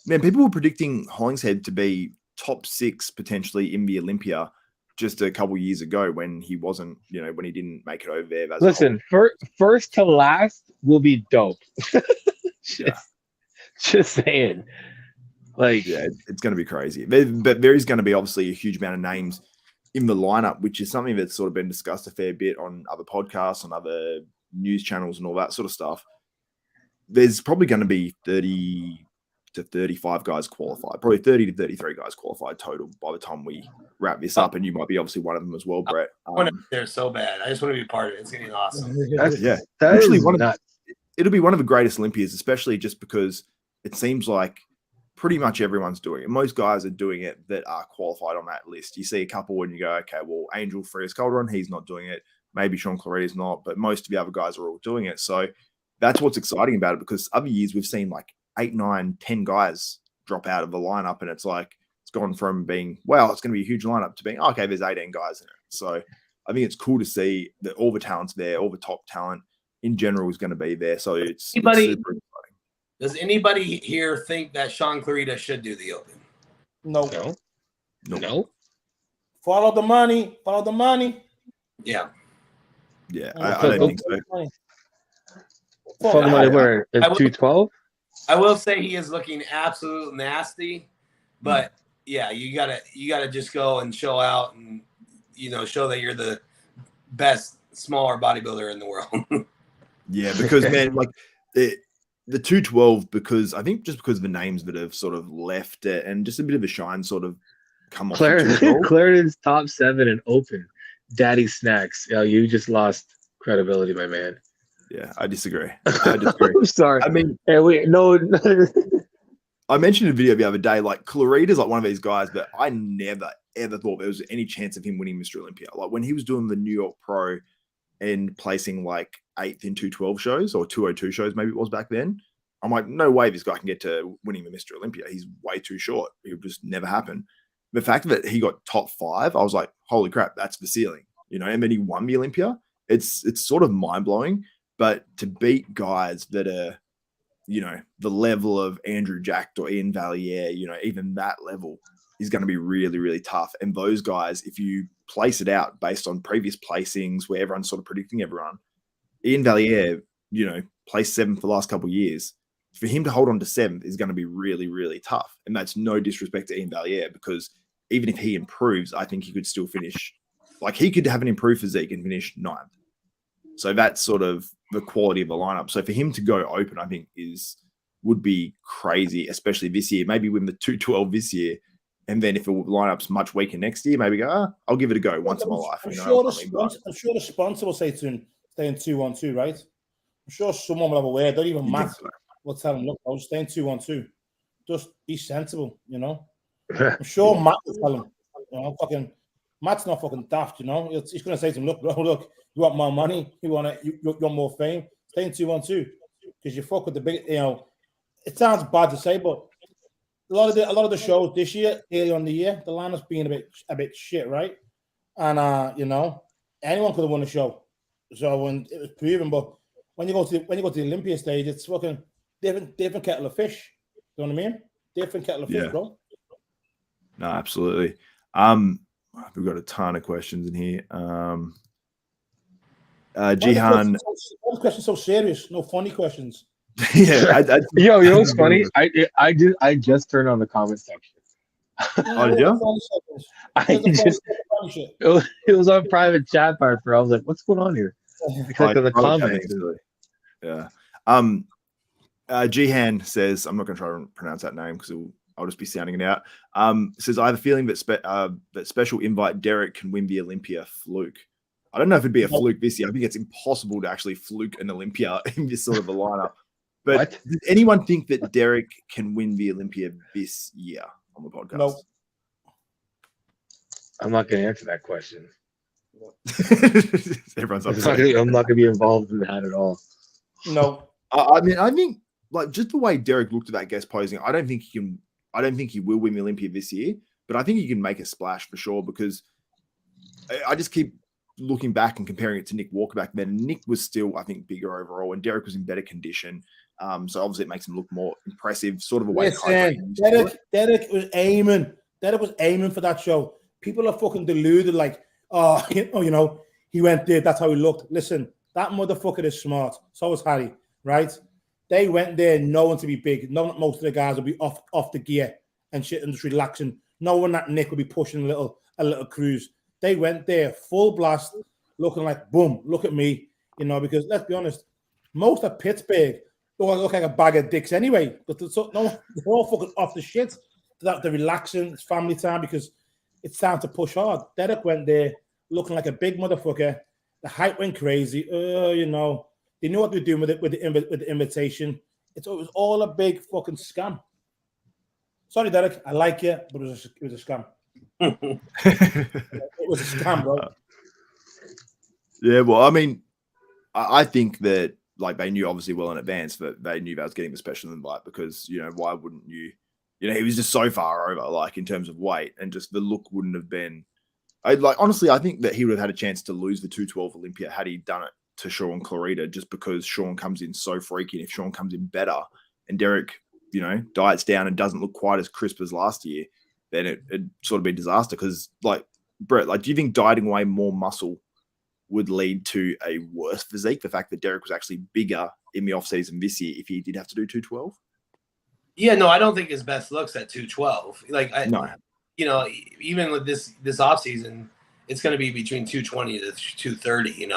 Man, people were predicting Hollingshead to be top 6 potentially in the Olympia just a couple of years ago when he wasn't, when he didn't make it over there. Listen, first to last will be dope. Just saying. Like, yeah, it's going to be crazy. But there is going to be obviously a huge amount of names in the lineup, which is something that's sort of been discussed a fair bit on other podcasts, on other news channels and all that sort of stuff. There's probably going to be 30 to 35 guys qualified, probably 30 to 33 guys qualified total by the time we wrap this up. And you might be obviously one of them as well, Brett. I want to be there so bad. I just want to be part of it. It's going to be awesome. It'll be one of the greatest Olympias, especially just because it seems like pretty much everyone's doing it. Most guys are doing it that are qualified on that list. You see a couple and you go, okay, well, Angel Frias-Calderon, he's not doing it. Maybe Sean Clarita's not, but most of the other guys are all doing it. So that's what's exciting about it, because other years we've seen like 8, 9, 10 guys drop out of the lineup, and it's like it's gone from being, wow, it's going to be a huge lineup, to being, okay, there's 18 guys in it. So I think it's cool to see that all the talent's there, all the top talent in general is going to be there. So it's super exciting. Does anybody here think that Sean Clarita should do the Open? No. Follow the money. Yeah. Yeah, I don't think so. Follow the money where? It's 212? I will say he is looking absolute nasty, but yeah, you gotta just go and show out and show that you're the best smaller bodybuilder in the world. Yeah, because man, like the 212, because I think just because of the names that have sort of left it and just a bit of a shine sort of come off. Clarendon's top 7 and Open. Daddy Snacks. You just lost credibility, my man. Yeah, I disagree. I'm sorry. I mean, hey, wait, no. I mentioned in a video the other day, like Clarita's like one of these guys that I never ever thought there was any chance of him winning Mr. Olympia. Like when he was doing the New York Pro and placing like 8th in 212 shows or 202 shows, maybe it was back then. I'm like, no way this guy can get to winning the Mr. Olympia. He's way too short. It would just never happen. The fact that he got top 5, I was like, holy crap, that's the ceiling, and then he won the Olympia. It's sort of mind blowing. But to beat guys that are, the level of Andrew Jack or Ian Valier, even that level is going to be really, really tough. And those guys, if you place it out based on previous placings where everyone's sort of predicting everyone, Ian Valier, placed 7th for the last couple of years. For him to hold on to 7th is going to be really, really tough. And that's no disrespect to Ian Valier, because even if he improves, I think he could still finish. Like he could have an improved physique and finish 9th. So that's sort of the quality of the lineup. So for him to go Open, I think would be crazy, especially this year. Maybe win the 212 this year, and then if the lineup's much weaker next year, maybe go, I'll give it a go once in my life. I'm sure the sponsor will say to him, stay in 212, right? I'm sure someone will have a word. Don't even Matt will tell him, look, I'll stay in 212. Just be sensible, I'm sure Matt will tell him, Matt's not fucking daft, He's going to say to him, look, you want more money? You want more fame? Stay in 212 because you fuck with the big. It sounds bad to say, but a lot of the shows this year, early on the year, the lineup's being a bit shit, right? And anyone could have won a show. So when it was proven, but when you go to the Olympia stage, it's fucking different kettle of fish. You know what I mean? Different kettle of fish, bro. No, absolutely. We've got a ton of questions in here. Jihan, all the questions so serious, no funny questions. Yeah, yo, what's funny? I just turned on the comment section. Oh, yeah? It was on private chat part for. I was like, what's going on here? I clicked on the comments. Yeah. Jihan says, I'm not going to try to pronounce that name because I'll just be sounding it out. Says, I have a feeling that that special invite Derek can win the Olympia fluke. I don't know if it'd be a fluke this year. I think it's impossible to actually fluke an Olympia in this sort of a lineup. But does anyone think that Derek can win the Olympia this year on the podcast? No. I'm not going to answer that question. Everyone's I'm not going to be involved in that at all. No. I mean, I think like just the way Derek looked at that guest posing, I don't think he will win the Olympia this year, but I think he can make a splash for sure, because I just keep looking back and comparing it to Nick Walker back then. Nick was still, I think, bigger overall, and Derek was in better condition. So obviously it makes him look more impressive, sort of a way. Derek was aiming. Derek was aiming for that show. People are fucking deluded, like, oh, he went there, that's how he looked. Listen, that motherfucker is smart. So is Harry, right? They went there knowing to be big, knowing that most of the guys will be off the gear and shit and just relaxing, knowing that Nick will be pushing a little cruise. They went there full blast, looking like, boom, look at me, because let's be honest, most of Pittsburgh look like a bag of dicks anyway. But they're all fucking off the shit. They're relaxing, it's family time, because it's time to push hard. Derek went there looking like a big motherfucker. The hype went crazy. They knew what they were doing with the invitation. It was all a big fucking scam. Sorry, Derek, I like you, but it was a scam. It was a scam, bro. Yeah, well, I mean, I think that like they knew obviously well in advance that they knew that was getting the special invite, because why wouldn't you? He was just so far over, like in terms of weight, and just the look wouldn't have been. Honestly, I think that he would have had a chance to lose the 212 Olympia had he done it to Sean Clarita, just because Sean comes in so freaky. And if Sean comes in better and Derek, diets down and doesn't look quite as crisp as last year, then it'd sort of be a disaster. Because, like, Brett, do you think dieting away more muscle would lead to a worse physique? The fact that Derek was actually bigger in the off season this year, if he did have to do 212? Yeah, no, I don't think his best looks at 212. No. Even with this off season, it's going to be between 220 to 230.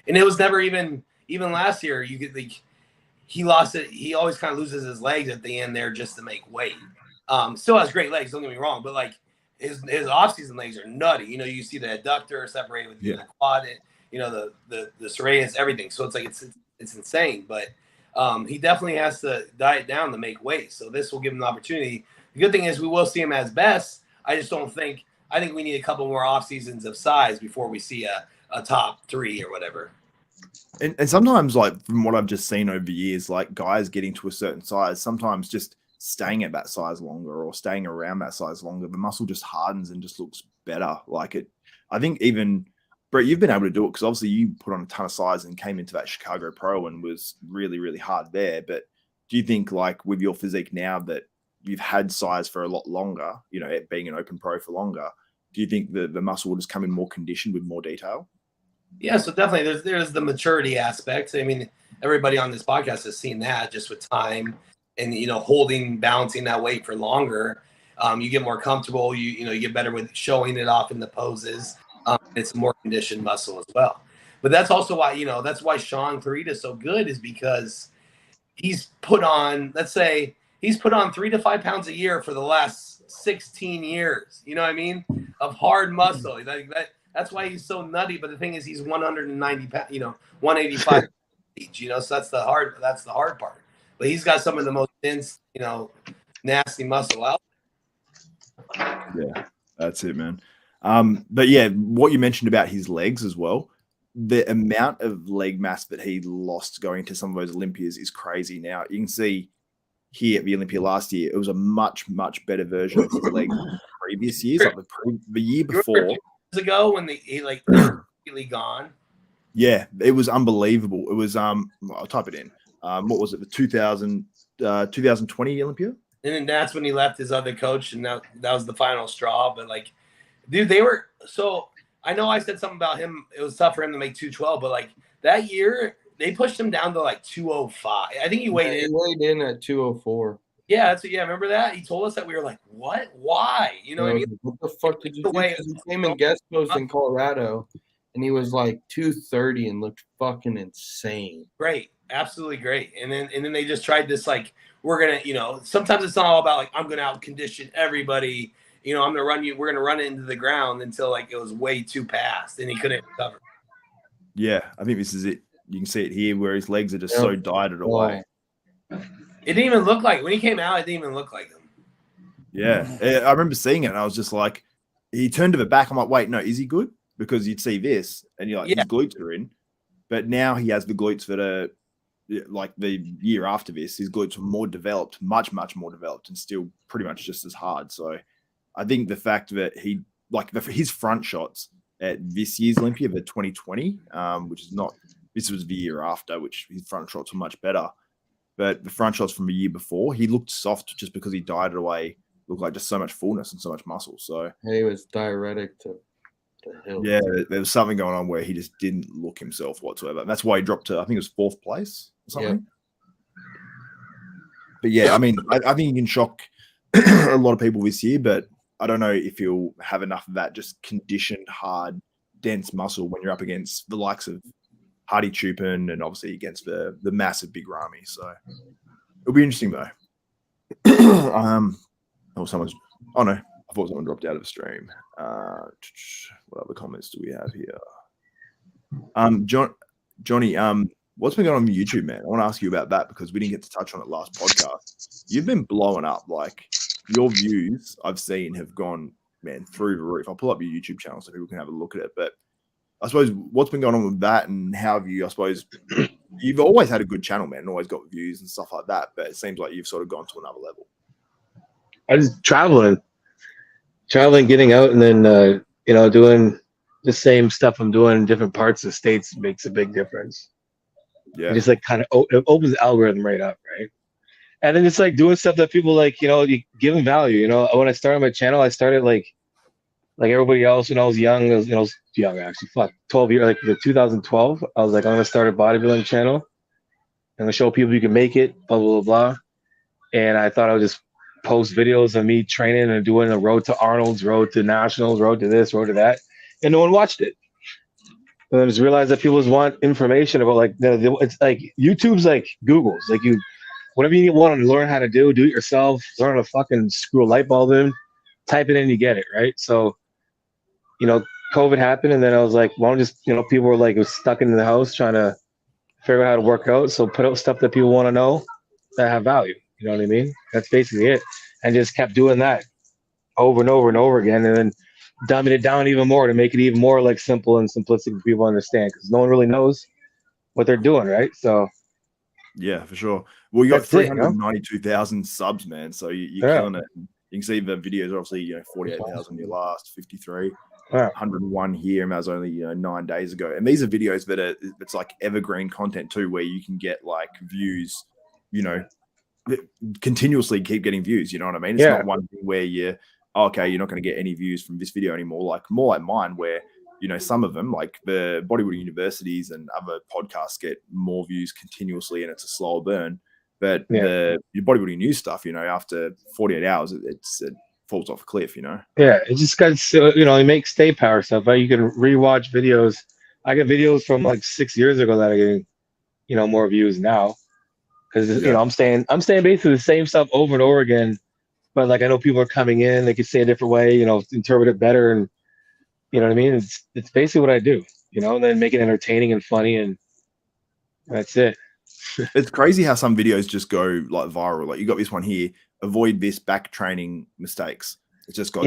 And it was never even last year. You could he lost it. He always kind of loses his legs at the end there just to make weight. Still has great legs. Don't get me wrong, but like his off season legs are nutty. You see the adductor separated with the quad, the serratus, everything. So it's like it's insane. But he definitely has to diet down to make weight. So this will give him the opportunity. The good thing is we will see him as best. I just don't think. I think we need a couple more off seasons of size before we see a top 3 or whatever. And sometimes, like from what I've just seen over the years, like guys getting to a certain size, sometimes just staying at that size longer or staying around that size longer, the muscle just hardens and just looks better. I think even Brett, you've been able to do it because obviously you put on a ton of size and came into that Chicago Pro and was really, really hard there. But do you think, like with your physique now that you've had size for a lot longer, it being an open pro for longer, do you think the muscle will just come in more conditioned with more detail? Yeah, so definitely there's the maturity aspect. I mean, everybody on this podcast has seen that just with time and, balancing that weight for longer. You get more comfortable, you get better with showing it off in the poses. It's a more conditioned muscle as well. But that's also why, that's why Sean Clarita is so good, is because he's put on, let's say, he's put on 3 to 5 pounds a year for the last 16 years, of hard muscle. That's why he's so nutty. But the thing is, he's 190 pounds, 185 each, so that's the hard part. But he's got some of the most dense, nasty muscle out. Yeah, that's it, man. But yeah, what you mentioned about his legs as well, the amount of leg mass that he lost going to some of those Olympias is crazy. Now you can see here at the Olympia last year, it was a much, much better version of his legs than previous years. Like the year before, 2 years ago when he completely gone. Yeah, it was unbelievable. It was I'll type it in. What was it? The 2020 Olympia? And then that's when he left his other coach, and that was the final straw. But like, dude, they were so. I know I said something about him. It was tough for him to make 212, but like that year they pushed him down to like 205. I think he weighed in. He weighed in at 204. Yeah, remember that? He told us that. We were like, what? Why? You know what I mean? What the fuck did you do? He came in guest post in Colorado, and he was like 230 and looked fucking insane. Great. Absolutely great. And then they just tried this, like, we're going to, sometimes it's not all about like, I'm going to out condition everybody. I'm going to run you. We're going to run it into the ground until like it was way too past and he couldn't recover. Yeah. I think this is it. You can see it here where his legs are just so dieted away. It didn't even look like, when he came out, it didn't even look like him. Yeah. I remember seeing it and I was just like, he turned to the back. I'm like, wait, no, is he good? Because you'd see this and you're like, his glutes are in. But now he has the glutes that are like the year after this, his glutes were more developed, much more developed, and still pretty much just as hard. So I think the fact that he his front shots at this year's Olympia, the 2020, which is not, this was the year after, which his front shots were much better. But the front shots from the year before, he looked soft just because he dieted away, looked like just so much fullness and so much muscle. So he was diuretic to the hill. yeah, there was something going on where he just didn't look himself whatsoever. And that's why he dropped to, I think it was 4th place or something. Yep. But yeah, I mean, I think he can shock a lot of people this year, but I don't know if he'll have enough of that just conditioned, hard, dense muscle when you're up against the likes of Hardy Chupin and obviously against the massive Big Ramy. So it'll be interesting though. I thought someone dropped out of the stream. What other comments do we have here? Jonni, what's been going on with YouTube, man? I want to ask you about that because we didn't get to touch on it last podcast. You've been blowing up. Like, your views I've seen have gone, man, through the roof. I'll pull up your YouTube channel so people can have a look at it. But I suppose what's been going on with that, and how have you, I suppose, you've always had a good channel, man, and always got views and stuff like that, but it seems like you've sort of gone to another level. I just traveling, getting out, and then doing the same stuff I'm doing in different parts of the states makes a big difference. Yeah, it just like kind of it opens the algorithm right up, right? And then it's like doing stuff that people like, you give them value. When I started my channel, I started like everybody else when I was young. I was young actually, 12 years, like the 2012. I was like, I'm gonna start a bodybuilding channel. I'm gonna show people you can make it, blah blah blah. And I thought I would just post videos of me training and doing the road to Arnold's, road to nationals, road to this, road to that, and no one watched it. And I just realized that people just want information about it's like YouTube's like Google's, like whatever you want to learn how to do it yourself. Learn how to fucking screw a light bulb in, type it in, you get it, right? So, COVID happened, and then I was like, well, people were like, was stuck in the house trying to figure out how to work out. So put out stuff that people want to know that have value. You know what I mean? That's basically it. And just kept doing that over and over and over again, and then dumbing it down even more to make it even more like simple and simplistic for people to understand, because no one really knows what they're doing, right? So yeah, for sure. Well, you got 392,000 subs, man. So you're killing it. You can see the videos, obviously, 48,000 your last, 53, 101 here, and that was only 9 days ago. And these are videos that it's like evergreen content too, where you can get like views, continuously keep getting views. You know what I mean? It's not one thing where you're not going to get any views from this video anymore. Like more like mine, where some of them, like the Bodybuilding Universities and other podcasts, get more views continuously, and it's a slower burn. But your bodybuilding news stuff, after 48 hours, it falls off a cliff. Yeah, it just got it makes stay power stuff. Right? You can rewatch videos. I get videos from like 6 years ago that are getting more views now. Because I'm saying basically the same stuff over and over again, but like I know people are coming in, they could say a different way, interpret it better, and you know what I mean. It's basically what I do, and then make it entertaining and funny, and that's it. It's crazy how some videos just go like viral. Like you got this one here: avoid this back training mistakes. It just goes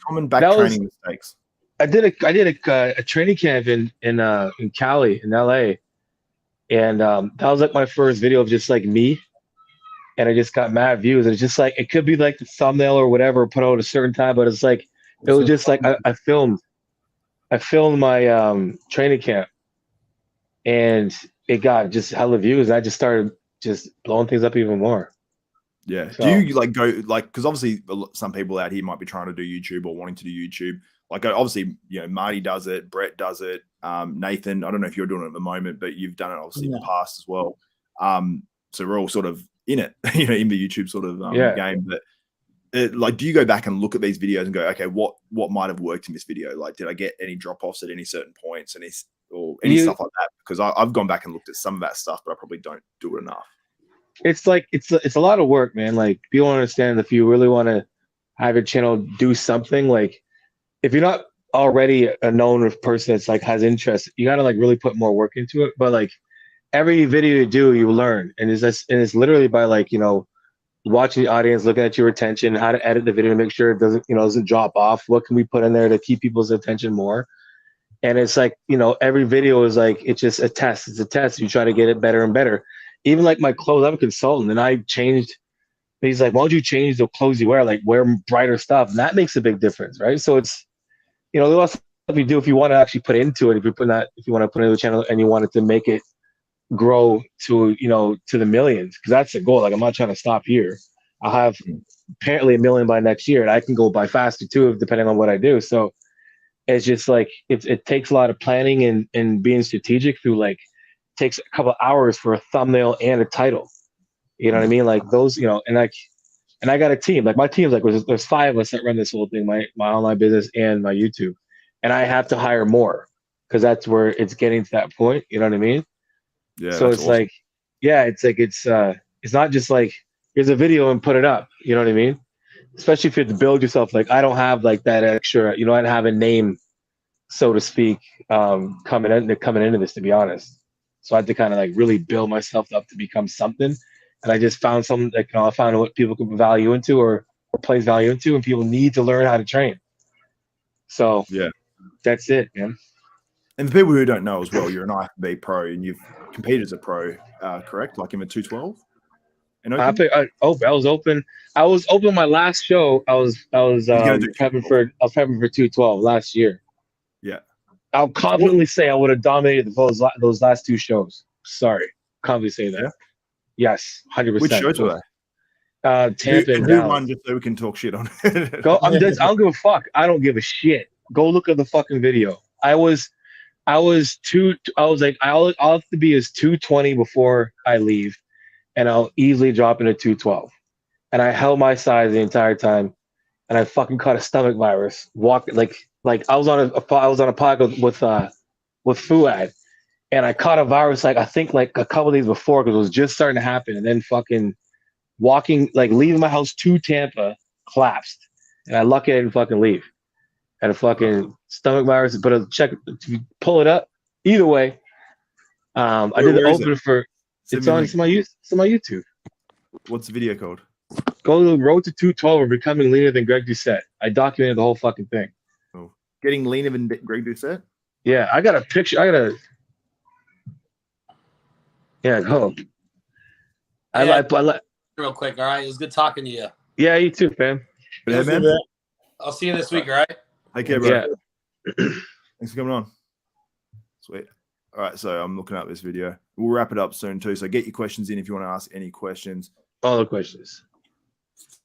common back training mistakes. I did a training camp in Cali, in LA. And that was like my first video of just like me, and I just got mad views. And it's just like, it could be like the thumbnail or whatever put out at a certain time, but it's like, it was just like I filmed my training camp, and it got just hella views. And I just started just blowing things up even more. Yeah. So, do you like go like, because obviously some people out here might be trying to do YouTube or wanting to do YouTube. Like obviously, Marty does it, Brett does it, Nathan. I don't know if you're doing it at the moment, but you've done it obviously in the past as well. So we're all sort of in it, in the YouTube sort of game. But like, do you go back and look at these videos and go, okay, what might have worked in this video? Like, did I get any drop offs at any certain points, or any stuff like that? Because I've gone back and looked at some of that stuff, but I probably don't do it enough. It's like it's a lot of work, man. Like, people understand, if you really want to have your channel do something, like if you're not already a known person that's like has interest, you got to like really put more work into it. But like every video you do, you learn, and it's literally by like watching the audience, looking at your attention, how to edit the video to make sure it doesn't drop off. What can we put in there to keep people's attention more? And it's like every video is like, it's just a test. It's a test. You try to get it better and better. even like my clothes, I'm a consultant, and I changed. He's like, why don't you change the clothes you wear? Like, wear brighter stuff. And that makes a big difference, right? So it's, you know, there's lots of stuff you do if you want to actually put into it. If you want to put into the channel and you want it to make it grow to, you know, to the millions, because that's the goal. Like, I'm not trying to stop here. I'll have apparently 1 million by next year, and I can go by faster too, depending on what I do. So it's just like, it takes a lot of planning and being strategic through, like, takes a couple hours for a thumbnail and a title. You know what I mean? Like those, you know, and I got a team. Like my team's like, there's 5 of us that run this whole thing, my online business and my YouTube. And I have to hire more because that's where it's getting to that point. You know what I mean? Yeah. So it's awesome. Like, yeah, it's not just like, here's a video and put it up. You know what I mean? Especially if you have to build yourself. Like, I don't have like that extra, you know, I don't have a name, so to speak, coming into this, to be honest. So I had to kind of like really build myself up to become something. And I just found something that, you know, I found what people can value into or place value into, and people need to learn how to train. So yeah, that's it, man. And for people who don't know as well, you're an IFBB pro and you've competed as a pro, correct? Like in the 212? I was open. I was open my last show. I was prepping for 212 last year. Yeah. I'll confidently say I would have dominated those last 2 shows. Sorry. Confidently say that. Yeah. Yes, 100%. Which shows were they? Tampa and Dallas. Who won, just so we can talk shit on it? I don't give a fuck. I don't give a shit. Go look at the fucking video. I'll have to be as 220 before I leave, and I'll easily drop into 212. And I held my size the entire time, and I fucking caught a stomach virus. Like I was on a podcast with Fuad. And I caught a virus, like, I think like a couple of days before, because it was just starting to happen. And then fucking leaving my house to Tampa, collapsed. And I lucky I didn't fucking leave. Had a fucking stomach virus, but pull it up. Either way, I did the opener for, it's on my YouTube. What's the video called? Go to the Road to 212 or Becoming Leaner Than Greg Doucette. I documented the whole fucking thing. Oh. Getting leaner than Greg Doucette? Yeah, I got a picture. Yeah, go. Real quick, all right? It was good talking to you. Yeah, you too, fam. Yeah, man. I'll see you this week, all right? Take care, bro. Yeah. Thanks for coming on. Sweet. All right, so I'm looking at this video. We'll wrap it up soon too. So get your questions in if you want to ask any questions. All the questions.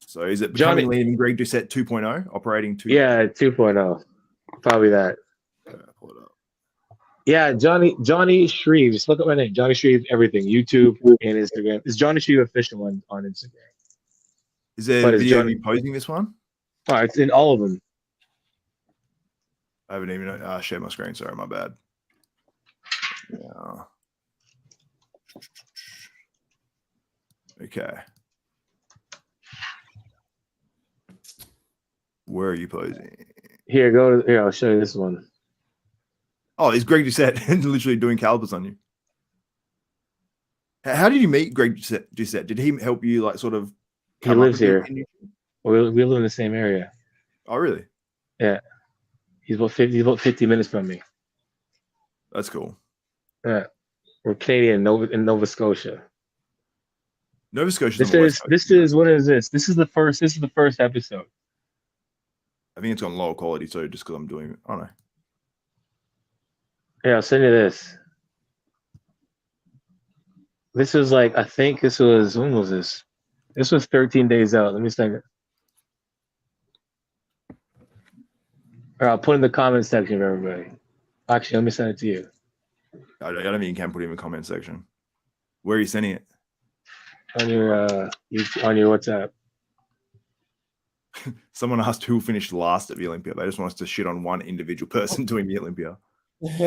So is it Becoming Leaner Than Greg Doucette 2.0? Operating 2.0? Yeah, 2.0. Probably that. Pull it up. Yeah, Jonni Shreve. Just look up my name. Jonni Shreve, everything. YouTube and Instagram. It's Jonni Shreve official on Instagram. Is there a video of you posing this one? Oh, it's in all of them. I haven't even shared my screen. Sorry, my bad. Yeah. Okay. Where are you posing? Here, I'll show you this one. Oh, is Greg Doucette literally doing calipers on you? How did you meet Greg Doucette? Did he help you, like, sort of? He lives here. We live in the same area. Oh, really? Yeah. He's about 50 minutes from me. That's cool. Yeah. We're Canadian in Nova Scotia. Nova Scotia. This is what is this? This is the first episode. I think it's on lower quality, so just because I'm doing it. I don't know. Yeah, I'll send you this. This was like, I think this was, when was this? This was 13 days out. Let me send it. Or I'll put in the comment section for everybody. Actually, let me send it to you. I don't think you can put it in the comment section. Where are you sending it? On your WhatsApp. Someone asked who finished last at the Olympia. They just want us to shit on one individual person doing the Olympia. Let's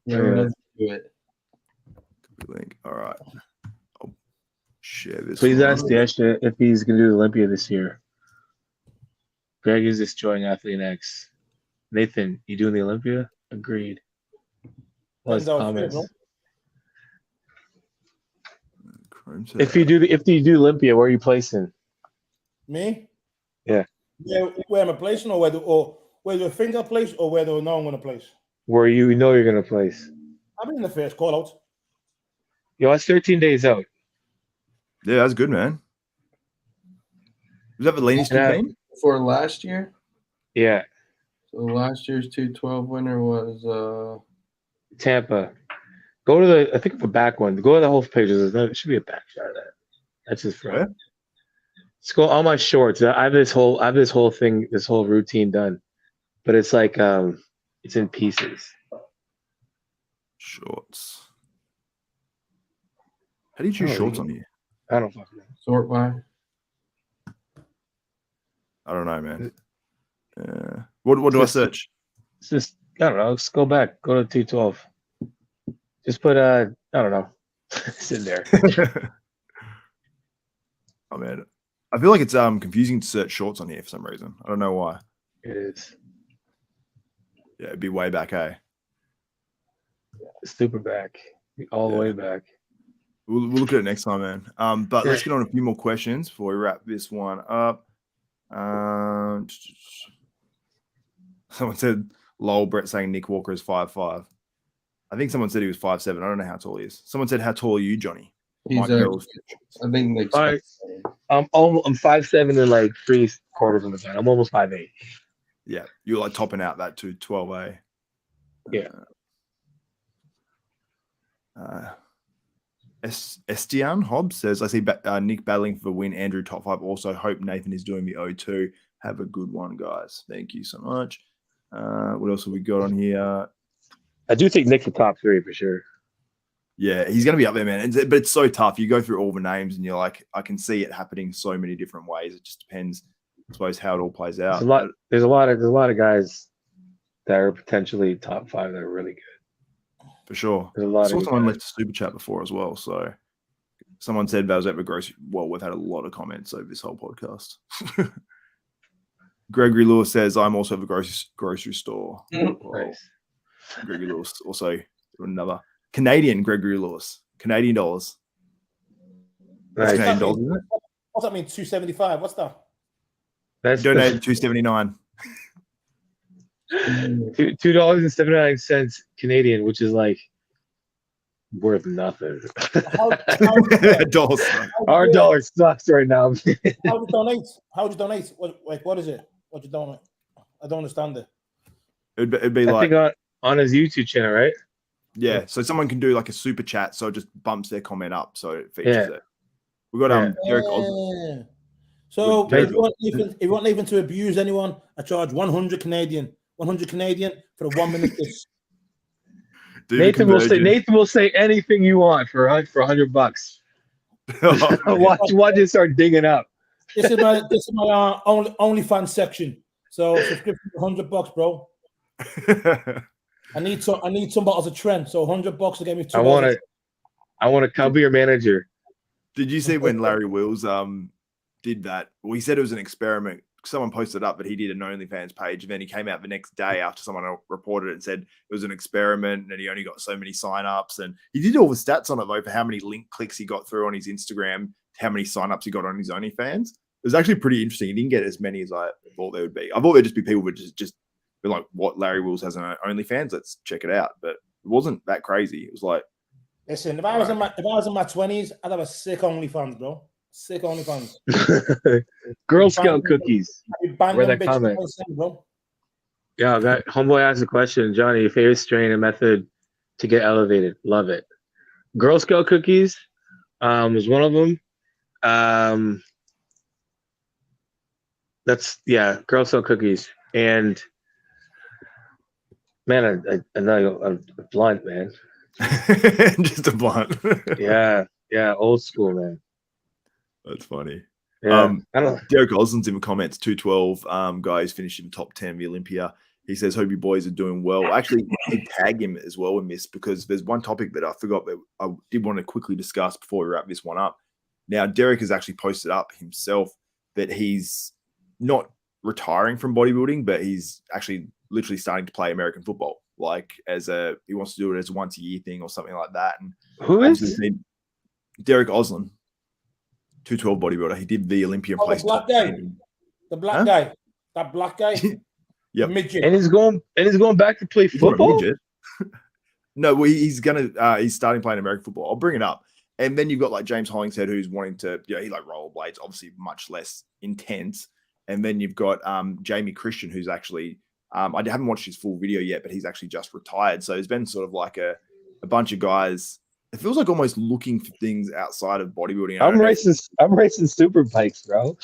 do it. Link. All right. I'll share this. Please ask Dasha if he's going to do the Olympia this year. Greg is just joining Athlete X. Nathan, you doing the Olympia? Agreed. Plus comments. If you do Olympia, where are you placing? Me? Yeah. Where am I placing, or where do I think I place, or where do I know I'm going to place? Where you know you're going to place. I've been in the first call out. Yo, that's 13 days out. Yeah, that's good, man. Was that the leanest you've been? For last year? Yeah. So last year's 212 winner was Tampa. Go to the, I think the back one. Go to the whole page. There should be a back shot of that. That's his front. Yeah. Let's go all my shorts. I have this whole thing, this whole routine done, but it's like it's in pieces. Shorts. How do you choose shorts on here? I don't fucking know. sort by. I don't know, man. What do I search? It's just, I don't know. Just go back. Go to 212. Just put I don't know. It's in there. Oh man, I feel like it's confusing to search shorts on here for some reason. I don't know why. It is. Yeah, it'd be way back, hey. Super back. All the way back. We'll look at it next time, man. But let's get on a few more questions before we wrap this one up. Someone said, lol, Brett saying Nick Walker is 5'5". I think someone said he was 5'7". I don't know how tall he is. Someone said, how tall are you, Johnny? He's I think like I'm 5'7" and like 3/4 of the time. I'm almost 5'8". Yeah, you're like topping out that to 12A. Yeah. Estian Hobbs says, I see Nick battling for the win. Andrew top 5. Also, hope Nathan is doing the O2. Have a good one, guys. Thank you so much. What else have we got on here? I do think Nick's the top 3 for sure. Yeah, he's going to be up there, man. But it's so tough. You go through all the names and you're like, I can see it happening so many different ways. It just depends, I suppose, how it all plays out. There's a lot of guys that are potentially top 5 that are really good. For sure. There's a lot I saw of someone left a super chat before as well. So someone said that was at the grocery. Well, we've had a lot of comments over this whole podcast. Gregory Lewis says, I'm also at the grocery store. Nice. Gregory Lewis also another Canadian Gregory Lewis. Canadian dollars. Nice. Canadian dollars, isn't it? What's that mean? 275. What's that? That's donated $2.79. $2.79 Canadian, which is like worth nothing. Our dollar sucks right now. How would you donate? How would you donate? What is it? What you donate? I don't understand it. It'd be I like think on his YouTube channel, right? Yeah, so someone can do like a super chat, so it just bumps their comment up, so it features it. We got Derek Osborne. So if you want Nathan to abuse anyone, I charge 100 Canadian. 100 Canadian for a 1 minute kiss. Nathan will say anything you want for $100. Watch it start digging up. This is my OnlyFans section. So subscription $100, bro. I need some bottles of Trent. So $100 to get me 2 bottles. I want to come be your manager. Did you see when Larry Wills did that? Well, he said it was an experiment. Someone posted up that he did an OnlyFans page, and then he came out the next day after someone reported it and said it was an experiment and he only got so many signups. And he did all the stats on it though for how many link clicks he got through on his Instagram, how many signups he got on his OnlyFans. It was actually pretty interesting. He didn't get as many as I thought there would be. I thought there'd just be people who would just be like, "What, Larry Wills has an OnlyFans? Let's check it out." But it wasn't that crazy. It was like, listen, if I was in my 20s, I'd have a sick OnlyFans, bro. Sick OnlyFans. Girl Scout cookies. Where that comment? Bro. Yeah, that homeboy asked a question. Johnny, your favorite strain and method to get elevated? Love it. Girl Scout cookies was one of them. Girl Scout cookies. And man, I know I'm blunt, man. Just a blunt. yeah, old school, man. That's funny. Yeah, I don't know. Derek Osland's in the comments, 212 guys finished in the top 10 of the Olympia. He says, hope you boys are doing well. Actually, I tag him as well in this because there's one topic that I forgot that I did want to quickly discuss before we wrap this one up. Now, Derek has actually posted up himself that he's not retiring from bodybuilding, but he's actually literally starting to play American football. Like he wants to do it as a once a year thing or something like that. And who is Derek Osland? 212 bodybuilder. He did the Olympian place. The black guy. The black guy. That black guy. Yep. Midget. And he's going back to play football. No, well, he's starting playing American football. I'll bring it up. And then you've got like James Hollingshead, who's wanting to, he like rollerblades, obviously much less intense. And then you've got Jamie Christian, who's actually, I haven't watched his full video yet, but he's actually just retired. So there's been sort of like a bunch of guys. It feels like almost looking for things outside of bodybuilding. I'm racing super bikes, bro.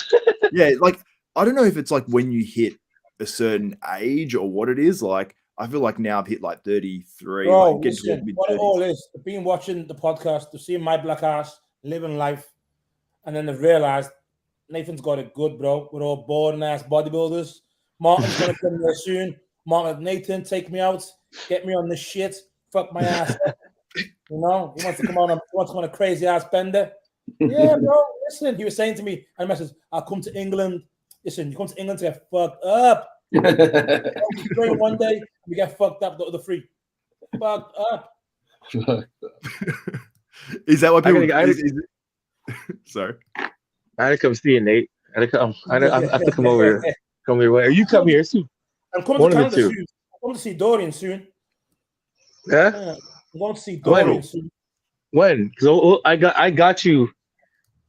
Yeah, like I don't know if it's like when you hit a certain age or what it is. Like I feel like now I've hit like 33. Bro, like, listen, what it all is, they've been watching the podcast, they've seen my black ass living life, and then they've realized Nathan's got it good, bro. We're all boring ass bodybuilders. Martin's gonna come here soon. Martin, Nathan, take me out, get me on this shit, fuck my ass. You know, he wants to come on a crazy ass bender. Yeah, bro. Listen, he was saying to me, and message, I'll come to England. Listen, you come to England to get fucked up. Train one day, we get fucked up the other three. Fucked up. Is that what people? Sorry. I had to come see you, Nate. I have to come over here. Come your way. Or you come here soon. I'm coming to Canada soon. I'm going to see Dorian soon. Yeah? I'm going to see Dorian soon. When? Because I got you.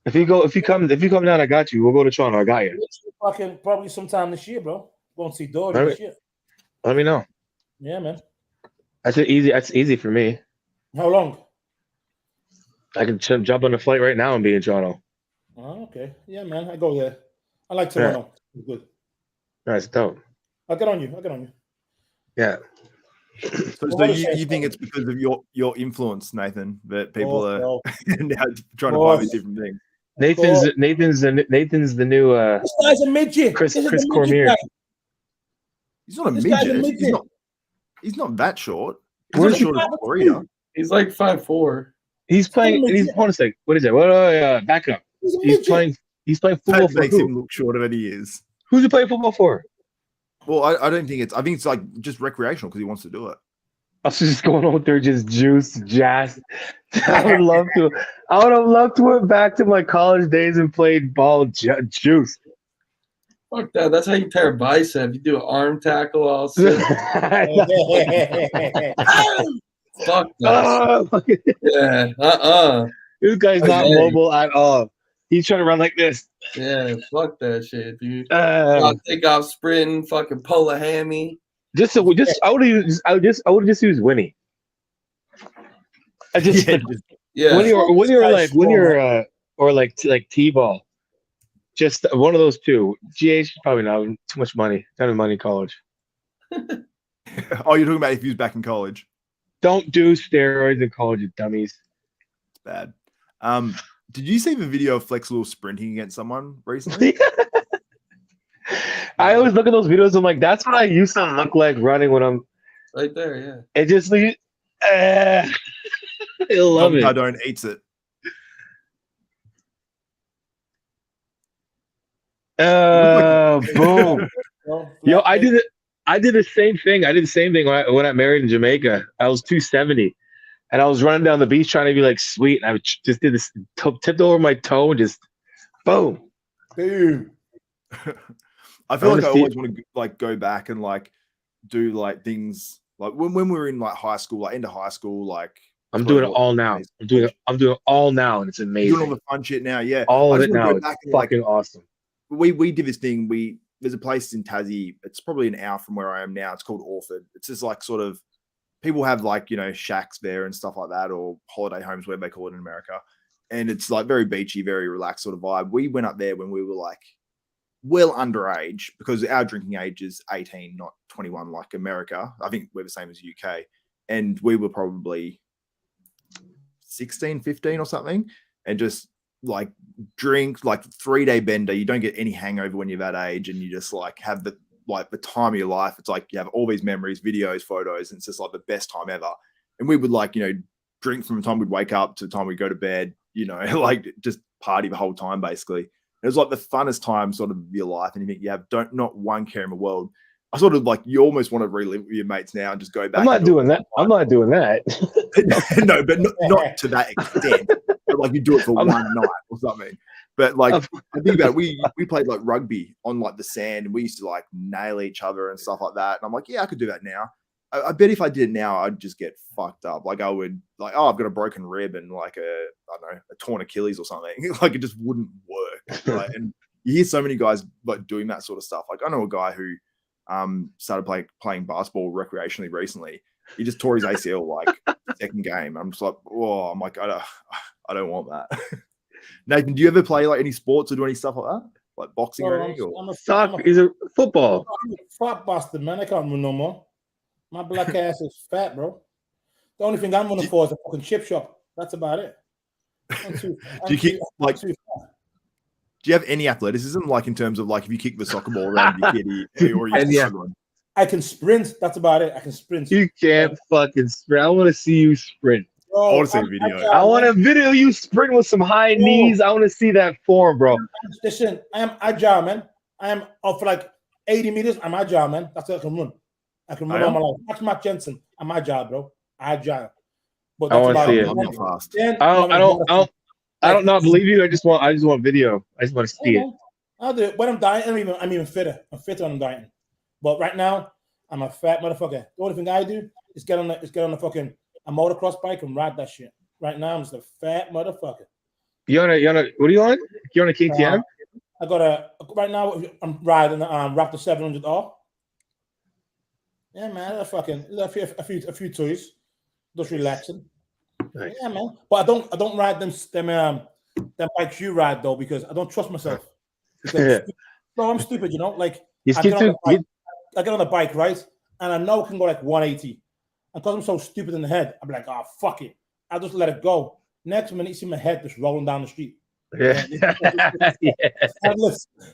If you come down, I got you. We'll go to Toronto. I got you. Probably sometime this year, bro. Going to see Dorian this year. Let me know. Yeah, man. That's easy for me. How long? I can jump on a flight right now and be in Toronto. Oh, okay. Yeah, man. I go there. I like Toronto. Yeah. Good. That's dope. I'll get on you. Yeah. So you think it's because of your influence, Nathan, that people are now trying to buy these different things? Nathan's the new this guy's a midget. Chris Cormier. He's not a midget. He's not that short. He's not short as Correa. He's like 5'4". He's playing. Hold on a sec. What is it? What? Back up. He's playing football. That makes him look shorter than he is. Who's he playing football for? Well, I don't think I think it's like just recreational because he wants to do it. I was just going out there, just jazz. I would have loved to went back to my college days and played ball juice. Fuck that. That's how you tear a bicep. You do an arm tackle also. Fuck that. Yeah. This guy's not mobile at all. He's trying to run like this. Yeah, fuck that shit, dude. I'll take off sprinting, fucking pull a hammy. I would have just used Winnie. When you're like T-ball, just one of those two. GH probably not too much money. Not money in college. Oh, you're talking about if he was back in college. Don't do steroids in college, you dummies. It's bad. Did you see the video of Flex Little sprinting against someone recently? I always look at those videos. I'm like, that's what I used to look like running when I'm right there. Yeah. It just I love it. Cardone eats it. Boom. Yo, I did the same thing. I did the same thing when I married in Jamaica. I was 270. And I was running down the beach trying to be like sweet. And I just did this, tipped over my toe and just boom. Dude. I feel like I always want to like go back and like do like things like when we were in like high school, like into high school, like I'm doing it all now. I'm doing it all now, and it's amazing. You're doing all the fun shit now, yeah. All of it now. It's fucking awesome. We did this thing. There's a place in Tassie. It's probably an hour from where I am now. It's called Orford. It's just like sort of people have like shacks there and stuff like that, or holiday homes, whatever they call it in America. And it's like very beachy, very relaxed sort of vibe. We went up there when we were like well underage because our drinking age is 18, not 21 like America. I think we're the same as UK. And we were probably 16, 15 or something. And just like drink like 3-day bender. You don't get any hangover when you're that age, and you just like have the time of your life. It's like you have all these memories, videos, photos, and it's just like the best time ever. And we would like, drink from the time we'd wake up to the time we go to bed, like just party the whole time basically. It was like the funnest time sort of your life, and you think you have not one care in the world. I sort of like you almost want to relive with your mates now and just go back. I'm not doing that. No, but not to that extent. But like you do it for one night or something. But like I think about it, we played like rugby on like the sand, and we used to like nail each other and stuff like that. And I'm like, yeah, I could do that now. I bet if I did it now, I'd just get fucked up. Like I would, like, oh, I've got a broken rib and like I don't know, a torn Achilles or something. Like it just wouldn't work. Right? And you hear so many guys like doing that sort of stuff. Like I know a guy who started playing basketball recreationally recently. He just tore his ACL like second game. I'm just like, oh, I'm like, I don't want that. Nathan, do you ever play like any sports or do any stuff like that? Like boxing or anything? Or? Soccer. He's a football. I'm a fat bastard, man. I can't run no more. My black ass is fat, bro. The only thing I'm running for is a fucking chip shop. That's about it. Do you have any athleticism, like in terms of like if you kick the soccer ball around your kitty or I can sprint. That's about it. I can sprint. You can't fucking sprint. I want to see you sprint. Bro, I want to see a video. I want a video of you sprint with some high knees. I want to see that form, bro. Listen, I am agile, man. I am up for like 80 meters. I'm agile, man. That's what I can run. I can run all my life. That's Matt Jensen. I'm agile, bro. Agile. But I want to see it. I'm not fast. I don't not believe you. I just want video. I just want to see it. I'll do it. When I'm dieting, I'm even fitter. I'm fitter when I'm dieting. But right now, I'm a fat motherfucker. The only thing I do is get on the fucking a motocross bike and ride that shit. Right now, I'm just a fat motherfucker. You on a what are you on? You on a KTM? I got right now. I'm riding Raptor 700R. Yeah, man. A few toys, just relaxing. Nice. Yeah, man. But I don't ride them bikes you ride though because I don't trust myself. No, I'm stupid. You know, like I get on the bike, right, and I know it can go like 180. And because I'm so stupid in the head, I'm like, oh fuck it, I'll just let it go. Next minute, you see my head just rolling down the street. Yeah.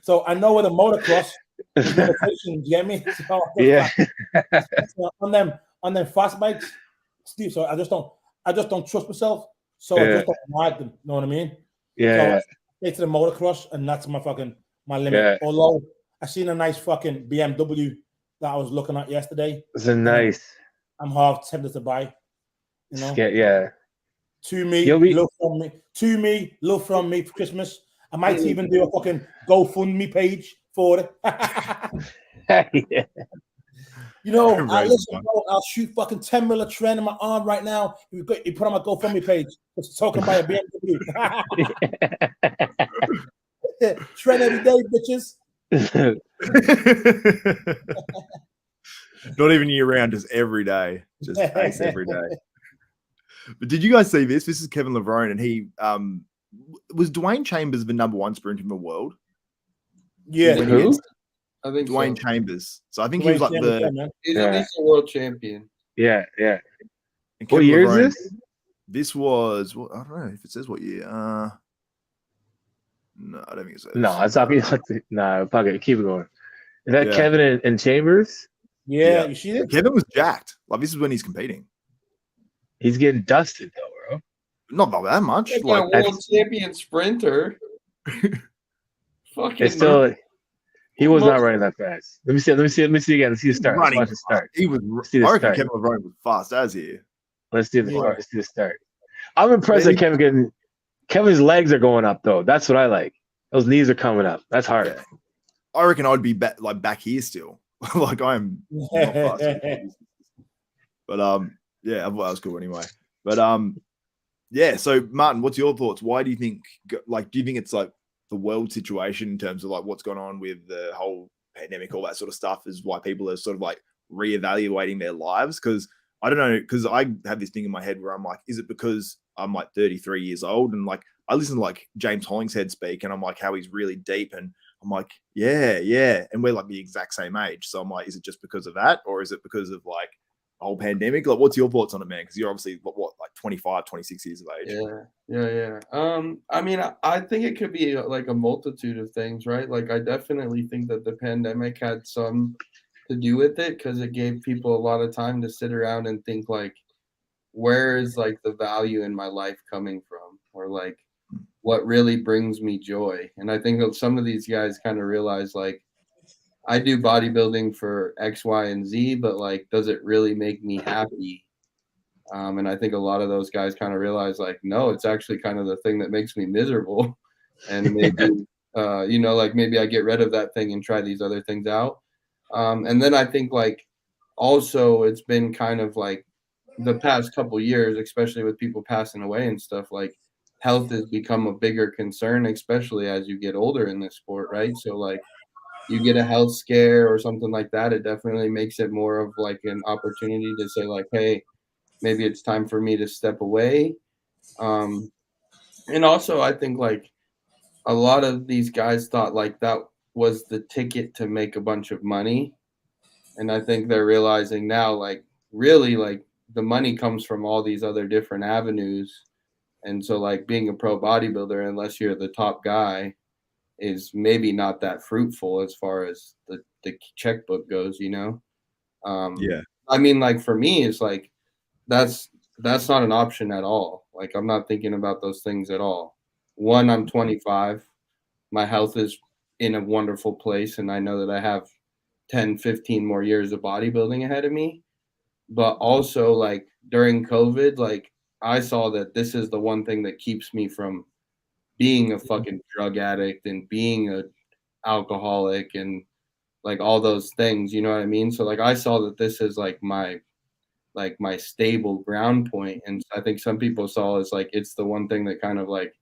So I know where the motocross. You get me? So, yeah. So on them fast bikes, Steve. So I just don't trust myself. So I just don't ride them. You know what I mean? Yeah. So I stay to the motocross, and that's my limit. Yeah. Although I seen a nice fucking BMW that I was looking at yesterday. It's a nice. I'm half tempted to buy. You know? Yeah. To me, love from me for Christmas. I might even do a fucking GoFundMe page for it. Yeah. You know, I'll shoot fucking 10 mil a trend in my arm right now. You put on my GoFundMe page. It's talking about a BMW. Trend every day, bitches. Not even year round, just every day. Just pace every day. But did you guys see this? This is Kevin Levrone, and he was Dwayne Chambers the #1 sprinter in the world. Yeah, who? I think Dwayne Chambers. So I think he was like he's at least a world champion. Yeah. What year is this? This was I don't know if it says what year. No, I don't think it says. No, it's not. No, fuck it. Keep it going. Is that Kevin and Chambers? Yeah, you see it? Kevin was jacked. Like this is when he's competing. He's getting dusted though, bro. Not by that much. Like a world champion sprinter. Fucking. It's still. He was not running that fast. Let me see again. Let's see the start. Running Let's watch the start. He was. I reckon Kevin Levrone was fast as he. Let's do the start. Let's do the start. I'm impressed that Kevin's legs are going up though. That's what I like. Those knees are coming up. That's hard. Yeah. I reckon I'd be back here still. Like I'm not fast. But yeah, I thought that was cool anyway. But yeah. So Martin, what's your thoughts? Why do you think? Like, do you think it's like the world situation in terms of like what's going on with the whole pandemic, all that sort of stuff, is why people are sort of like reevaluating their lives? Because I don't know, because I have this thing in my head where I'm like, is it because I'm like 33 years old and like I listen to like James Hollingshead speak and I'm like how he's really deep and I'm like, yeah. And we're like the exact same age. So I'm like, is it just because of that? Or is it because of like a whole pandemic? Like, what's your thoughts on it, man? Because you're obviously what, like 25, 26 years of age. Yeah. I mean, I think it could be like a multitude of things, right? Like, I definitely think that the pandemic had some to do with it because it gave people a lot of time to sit around and think like, where is like the value in my life coming from? Or like, what really brings me joy? And I think that some of these guys kind of realize like, I do bodybuilding for X, Y, and Z, but like, does it really make me happy? And I think a lot of those guys kind of realize like, no, it's actually kind of the thing that makes me miserable. And maybe, like maybe I get rid of that thing and try these other things out. And then I think like also it's been kind of like the past couple years, especially with people passing away and stuff, like health has become a bigger concern, especially as you get older in this sport, right? So like you get a health scare or something like that, it definitely makes it more of like an opportunity to say like, hey, maybe it's time for me to step away. And also I think like a lot of these guys thought like that was the ticket to make a bunch of money. And I think they're realizing now, like, really, like, the money comes from all these other different avenues. And so, like, being a pro bodybuilder, unless you're the top guy, is maybe not that fruitful as far as the checkbook goes, you know? Yeah. I mean, like, for me, it's like, that's not an option at all. Like, I'm not thinking about those things at all. One, I'm 25. My health is in a wonderful place, and I know that I have 10, 15 more years of bodybuilding ahead of me. But also, like, during COVID, like, I saw that this is the one thing that keeps me from being a fucking drug addict and being a alcoholic and like all those things, you know what I mean? So like I saw that this is like my stable ground point. And I think some people saw as like it's the one thing that kind of like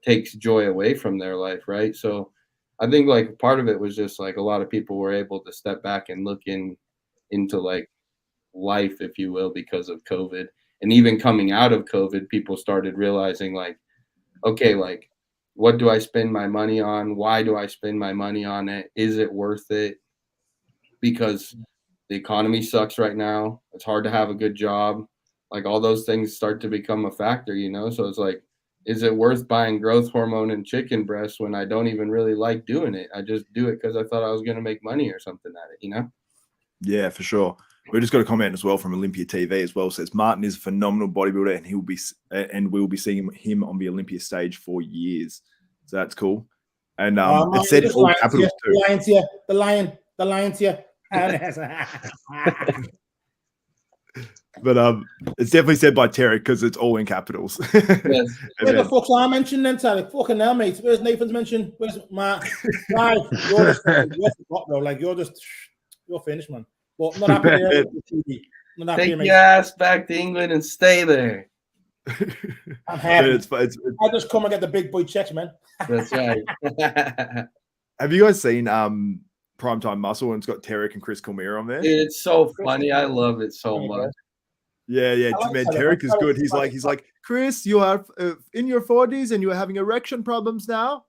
takes joy away from their life, right? So I think like part of it was just like a lot of people were able to step back and look into like life, if you will, because of COVID. And even coming out of COVID, people started realizing like, okay, like what do I spend my money on? Why do I spend my money on it? Is it worth it? Because the economy sucks right now. It's hard to have a good job. Like all those things start to become a factor, you know? So it's like, is it worth buying growth hormone and chicken breast when I don't even really like doing it? I just do it because I thought I was going to make money or something at it, you know? Yeah, for sure. We just got a comment as well from Olympia TV as well. Says Martin is a phenomenal bodybuilder, and we'll be seeing him on the Olympia stage for years. So that's cool. And it said all capitals too. The lion's here. But it's definitely said by Terry because it's all in capitals. Yes. Where the fuck's I mentioned then, Tally? Fucking hell, mate. Where's Nathan's mention? Where's my live? You're finished, man. Well, not happy there. Take your ass back to England and stay there. I'm happy. I just come and get the big boy checks, man. That's right. Have you guys seen Primetime Muscle? And it's got Tarek and Chris Cormier on there. It's so funny. I love it so much. Yeah, man. Tarek is good. He's like, Chris, you are in your 40s and you are having erection problems now.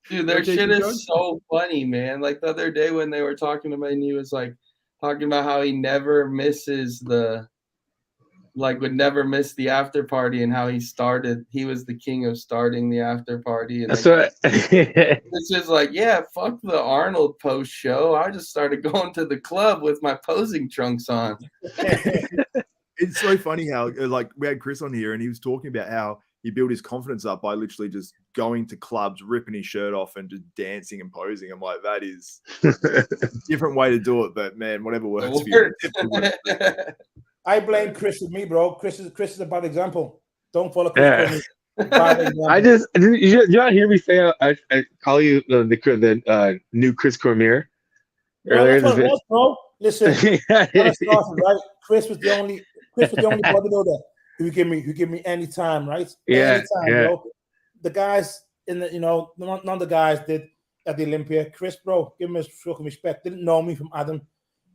Dude, their shit is so funny, man. Like the other day when they were talking to me, and he was like talking about how he never misses would never miss the after party, and how he was the king of starting the after party. And that's right. It's just like, yeah, fuck the Arnold post show. I just started going to the club with my posing trunks on. It's so funny how like we had Chris on here and he was talking about how he built his confidence up by literally just going to clubs, ripping his shirt off and just dancing and posing. I'm like, that is a different way to do it, but man, whatever works for you. I blame Chris with me, bro. Chris is a bad example. Don't follow Chris. I just you not hear me say I call you the new Chris Cormier earlier. That's what it was, bro. Listen, right? Chris was the only bodybuilder who give me any time, right? Yeah, bro. The guys in the none of the guys did at the Olympia. Chris, bro, give him his fucking respect. Didn't know me from Adam.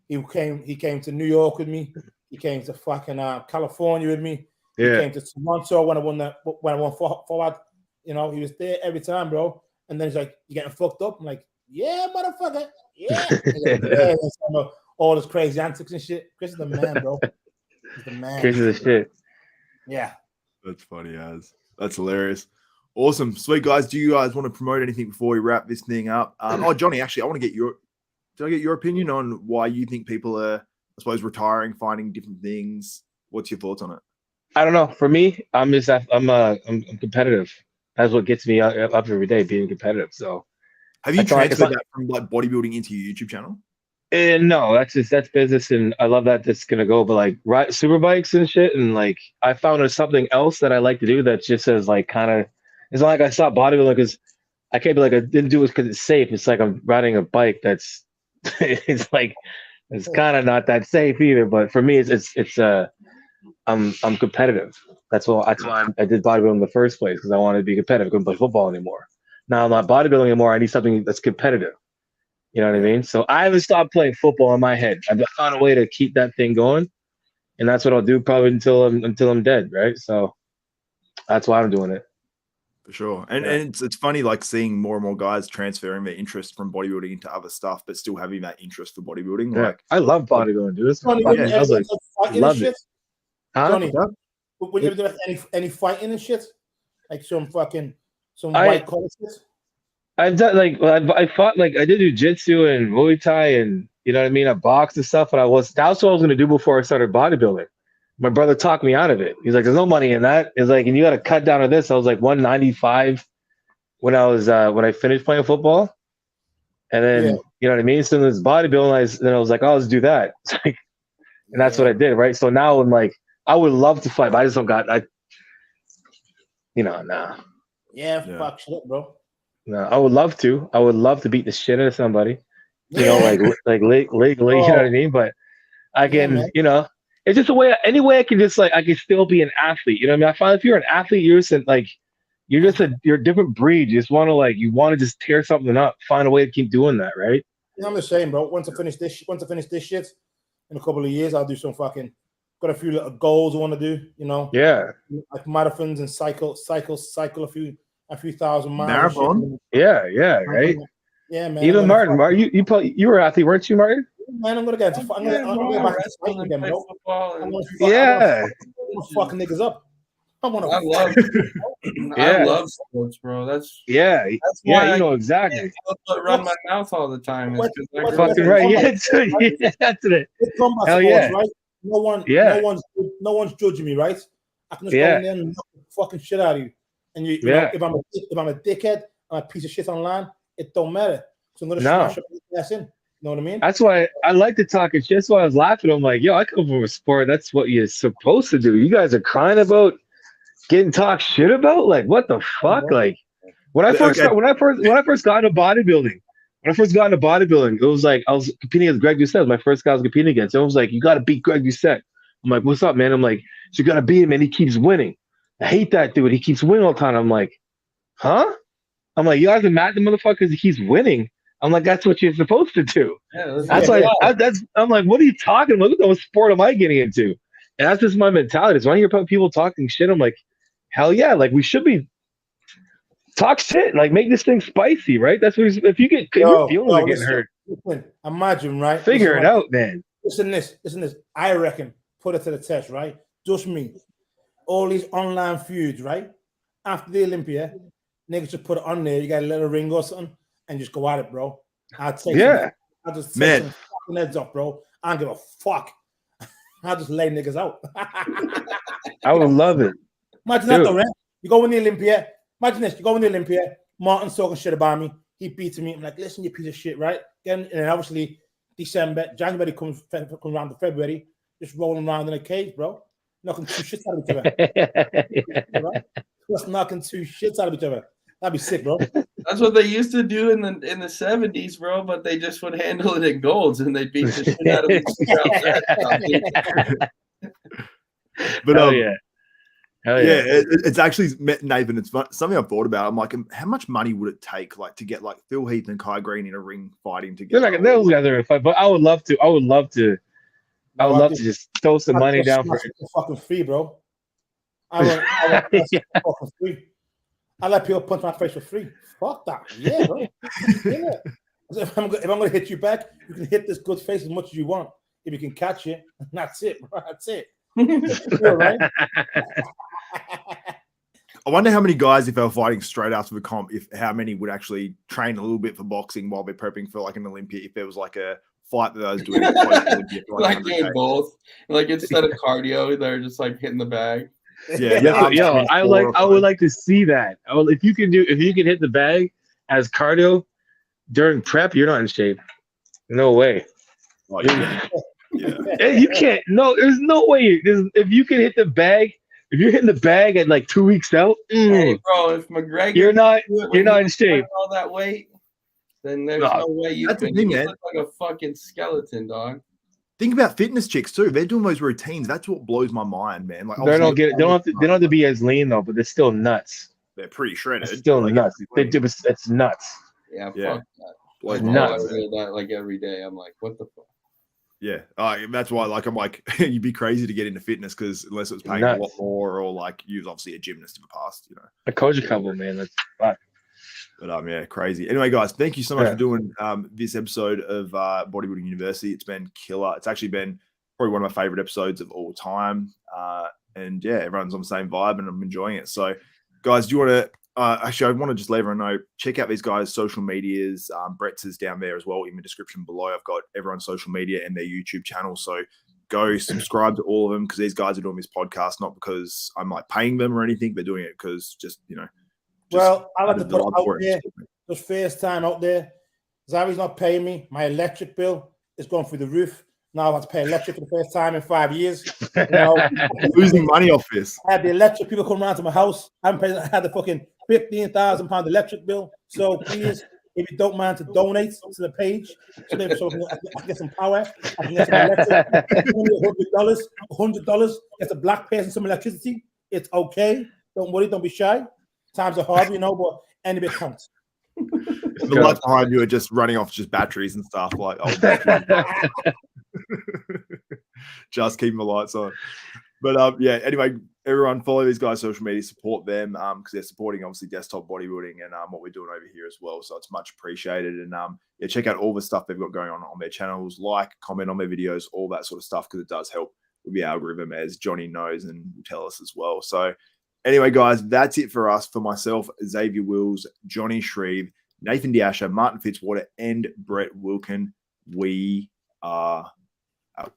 He came to New York with me. He came to fucking California with me. Yeah. He came to Toronto when I won forward. He was there every time, bro. And then he's like, "You getting fucked up?" I'm like, "Yeah, motherfucker, yeah." Like, all this crazy antics and shit. Chris is the man, bro. He's the man. Chris is the shit. Yeah. That's funny, as that's hilarious. Awesome, sweet guys. Do you guys want to promote anything before we wrap this thing up? Jonni, actually, I want to get your opinion on why you think people are, I suppose, retiring, finding different things. What's your thoughts on it? I don't know. For me, I'm competitive. That's what gets me up every day, being competitive. So, have you transferred that from like bodybuilding into your YouTube channel? No, that's business, and I love that. That's gonna go. But like super bikes and shit, and like I found there's something else that I like to do that just says like kind of. It's not like I stopped bodybuilding because I can't be like I didn't do it because it's safe. It's like I'm riding a bike that's it's like It's kind of not that safe either. But for me, I'm competitive. That's why I did bodybuilding in the first place, because I wanted to be competitive. I couldn't play football anymore. Now I'm not bodybuilding anymore. I need something that's competitive. You know what I mean? So I haven't stopped playing football in my head. I've found a way to keep that thing going, and that's what I'll do probably until I'm dead, right? So that's why I'm doing it. For sure. And it's funny, like seeing more and more guys transferring their interest from bodybuilding into other stuff, but still having that interest for bodybuilding. Yeah. Like, I love bodybuilding, dude. Johnny, I was like, love it. Huh? Johnny, would you ever do any fighting and shit? Like some white collar shit? I've done I fought, like I did jiu-jitsu and Muay Thai, and you know what I mean? I boxed and stuff, and that's what I was gonna do before I started bodybuilding. My brother talked me out of it. He's like, "There's no money in that." He's like, "And you got to cut down to this." I was like 195 when I finished playing football, and then you know what I mean. So this bodybuilding, then I was like, "Oh, let's do that." It's like, and that's what I did, right? So now I'm like, I would love to fight, but I just don't got. Nah. Yeah, fuck shit, bro. No, I would love to. I would love to beat the shit out of somebody. You know, like legally, you know what I mean? But I can, you know. It's just a way. Any way I can just I can still be an athlete. You know what I mean? I find if you're an athlete, you're a different breed. You just want to just tear something up. Find a way to keep doing that, right? Yeah, I'm the same, bro. Once I finish this shit, in a couple of years, I'll do some fucking. Got a few little goals I want to do. You know. Yeah. Like marathons and cycle a few thousand miles. Marathon. Yeah, right. Yeah, man. Even Martin, you were an athlete, weren't you, Martin? Man, I'm gonna get into I'm gonna back to fighting again, bro. I'm gonna fuck niggas up. I love sports, bro. That's why you know exactly. I run my mouth all the time. Fucking right. Yeah, that's it. Hell yeah. Right? No one's judging me, right? I can just go in there and knock the fucking shit out of you. And you know, if I'm a dickhead, I'm a piece of shit online, it don't matter. So I'm gonna smash up your ass in. You know what I mean? That's why I like to talk and shit. That's why I was laughing. I'm like, yo, I come from a sport. That's what you're supposed to do. You guys are crying about getting talked shit about? Like, what the fuck? Like, when I first got into bodybuilding, it was like I was competing against Greg Doucette. My first guy I was competing against. It was like, you got to beat Greg Doucette. I'm like, what's up, man? I'm like, so you got to beat him, and he keeps winning. I hate that dude. He keeps winning all the time. I'm like, huh? I'm like, you guys are mad at the motherfucker because he keeps winning. I'm like, that's what you're supposed to do. Yeah, I'm like, what are you talking about? What sport am I getting into? And that's just my mentality. So when I hear people talking shit, I'm like, hell yeah, like we should be talk shit, like make this thing spicy, right? That's what if your feelings are getting hurt. Listen, imagine, right? Figure it out, man. Listen this. I reckon, put it to the test, right? Just me. All these online feuds, right? After the Olympia, niggas just put it on there. You got a little ring or something, and just go at it, bro. I'll just take some fucking heads off, bro. I don't give a fuck. I'll just lay niggas out. I would love it. Imagine that, though, right? You go in the Olympia. Imagine this. You go in the Olympia. Martin's talking shit about me. He beats me. I'm like, listen, you piece of shit, right? And obviously, January comes around to February, just rolling around in a cage, bro. Knocking two shits out of each other. Right? Just knocking two shits out of each other. That'd be sick, bro. That's what they used to do in the 70s, bro. But they just would handle it in golds, and they beat the shit out of each other. But it's actually Nathan. It's something I've thought about. I'm like, how much money would it take, like, to get like Phil Heath and Kai Green in a ring fighting together? Those guys are fight, but I would love to just throw some money down for fucking free, bro. I fucking free. I let people punch my face for free. Fuck that. Yeah, bro. Yeah. If I'm gonna hit you back, you can hit this good face as much as you want. If you can catch it, that's it, bro. That's it. Right? I wonder how many guys, if they were fighting straight after the comp, how many would actually train a little bit for boxing while they're prepping for like an Olympia, if there was like a fight that I was doing. Like doing both. Like instead of cardio, they're just like hitting the bag. I would like to see that. If you can hit the bag as cardio during prep, you're not in shape. No way. Oh, yeah. You can't. No, there's no way. If you can hit the bag, if you're hitting the bag at like 2 weeks out, hey, bro, if McGregor, you're not in shape. All that weight, then there's no way you can. You look like a fucking skeleton, dog. think about fitness chicks too. They're doing those routines. That's what blows my mind, man. Like They don't get it. They don't have to be as lean though, but they're still nuts. they're pretty shredded. It's still like, nuts. They do. It's nuts. Yeah, Yeah. fuck that. Blows my I mind. hear that like every day. I'm like, what the fuck? Yeah, that's why. Like, I'm like, you'd be crazy to get into fitness because unless it was paying a lot more, or like you was obviously a gymnast in the past, you know. I coach a couple, man. That's fine. But yeah, crazy. Anyway, guys, thank you so much for doing this episode of Bodybuilding University. It's been killer. It's actually been probably one of my favorite episodes of all time. And yeah, everyone's on the same vibe, and I'm enjoying it. So, guys, do you want to? Actually, I want to just let everyone know, check out these guys' social medias. Brett's is down there as well in the description below. I've got everyone's social media and their YouTube channel. So go subscribe to all of them because these guys are doing this podcast not because I'm like paying them or anything. They're doing it because just, you know. Well, I like to put it out there. Just first time out there. Xavier's not paying me. My electric bill is going through the roof. Now I have to pay electric for the first time in 5 years. You know, losing money off this. I had the electric people come around to my house. I had the fucking £15,000 electric bill. So please, if you don't mind to donate to the page, so I can get some power. I can get some electric. $100. Get a black person some electricity. It's okay. Don't worry. Don't be shy. Times are hard, you know, but any bit counts. The lights behind you are just running off just batteries and stuff like old batteries. Just keeping the lights on. But yeah, anyway, everyone follow these guys' social media, support them because they're supporting obviously desktop bodybuilding and what we're doing over here as well. So it's much appreciated. And yeah, check out all the stuff they've got going on their channels, like, comment on their videos, all that sort of stuff because it does help with the algorithm, as Jonni knows and will tell us as well. So anyway, guys, that's it for us. For myself, Xavier Wills, Jonni Shreve, Nathan Asha, Martin Fitzwater, and Brett Wilkin. We are out.